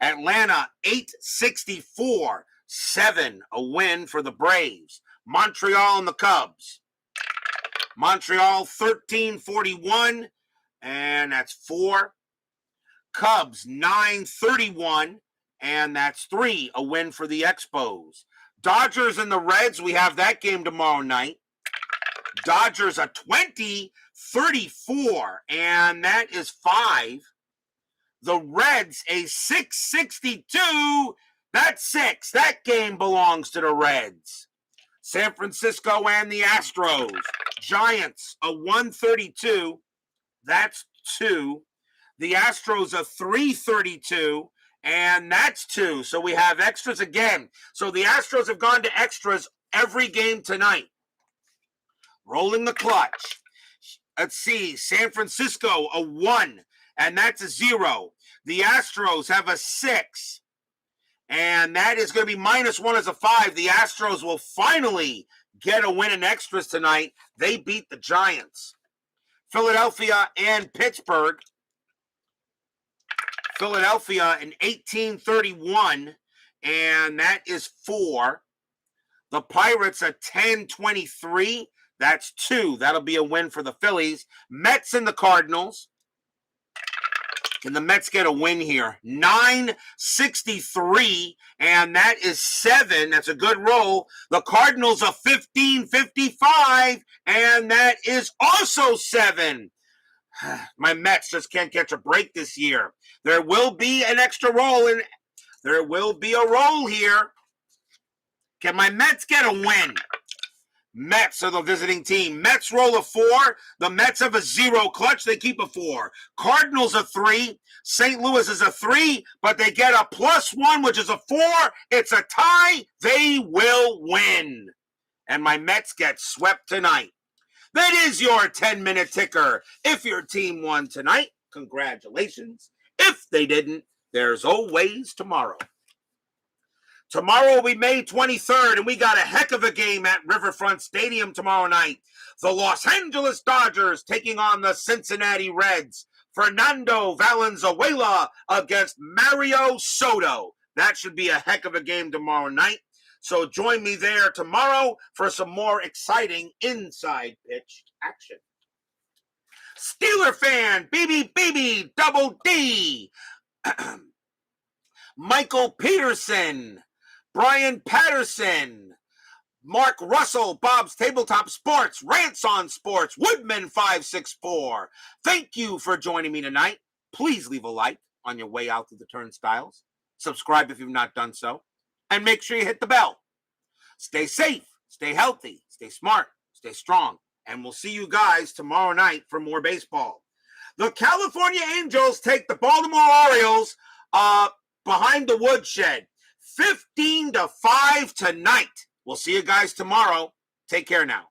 [SPEAKER 1] Atlanta 8-64, 7. A win for the Braves. Montreal and the Cubs. Montreal 13-41, and that's 4. Cubs 9-31, and that's 3. A win for the Expos. Dodgers and the Reds, we have that game tomorrow night. Dodgers a 20-34, and that is 5. The Reds a 6-62, that's 6. That game belongs to the Reds. San Francisco and the Astros. Giants a 132, that's 2. The Astros a 332, and that's 2. So we have extras again. So the Astros have gone to extras every game tonight. rolling the clutch. Let's see, San Francisco, a 1, and that's a 0. The Astros have a 6, and that is going to be -1 as a 5. The Astros will finally get a win in extras tonight. They beat the Giants. Philadelphia and Pittsburgh. Philadelphia in 1831, and that is 4. The Pirates a 10-23. That's 2. That'll be a win for the Phillies. Mets and the Cardinals. Can the Mets get a win here? 9-63, and that is 7. That's a good roll. The Cardinals a 15-55, and that is also 7. My Mets just can't catch a break this year. There will be an extra roll, and there will be a roll here. Can my Mets get a win? Mets are the visiting team. Mets roll a 4. The Mets have a 0 clutch. They keep a 4. Cardinals a 3. St. Louis is a 3, but they get a +1, which is a 4. It's a tie. They will win. And my Mets get swept tonight. That is your 10-minute ticker. If your team won tonight, congratulations. If they didn't, there's always tomorrow. Tomorrow will be May 23rd, and we got a heck of a game at Riverfront Stadium tomorrow night. The Los Angeles Dodgers taking on the Cincinnati Reds. Fernando Valenzuela against Mario Soto. That should be a heck of a game tomorrow night. So join me there tomorrow for some more exciting inside pitch action. Steeler fan, BB, Double D. Michael Peterson. Brian Patterson, Mark Russell, Bob's Tabletop Sports, Rants on Sports, Woodman 564. Thank you for joining me tonight. Please leave a like on your way out to the turnstiles. Subscribe if you've not done so. And make sure you hit the bell. Stay safe, stay healthy, stay smart, stay strong. And we'll see you guys tomorrow night for more baseball. The California Angels take the Baltimore Orioles behind the woodshed. 15-5 tonight. We'll see you guys tomorrow. Take care now.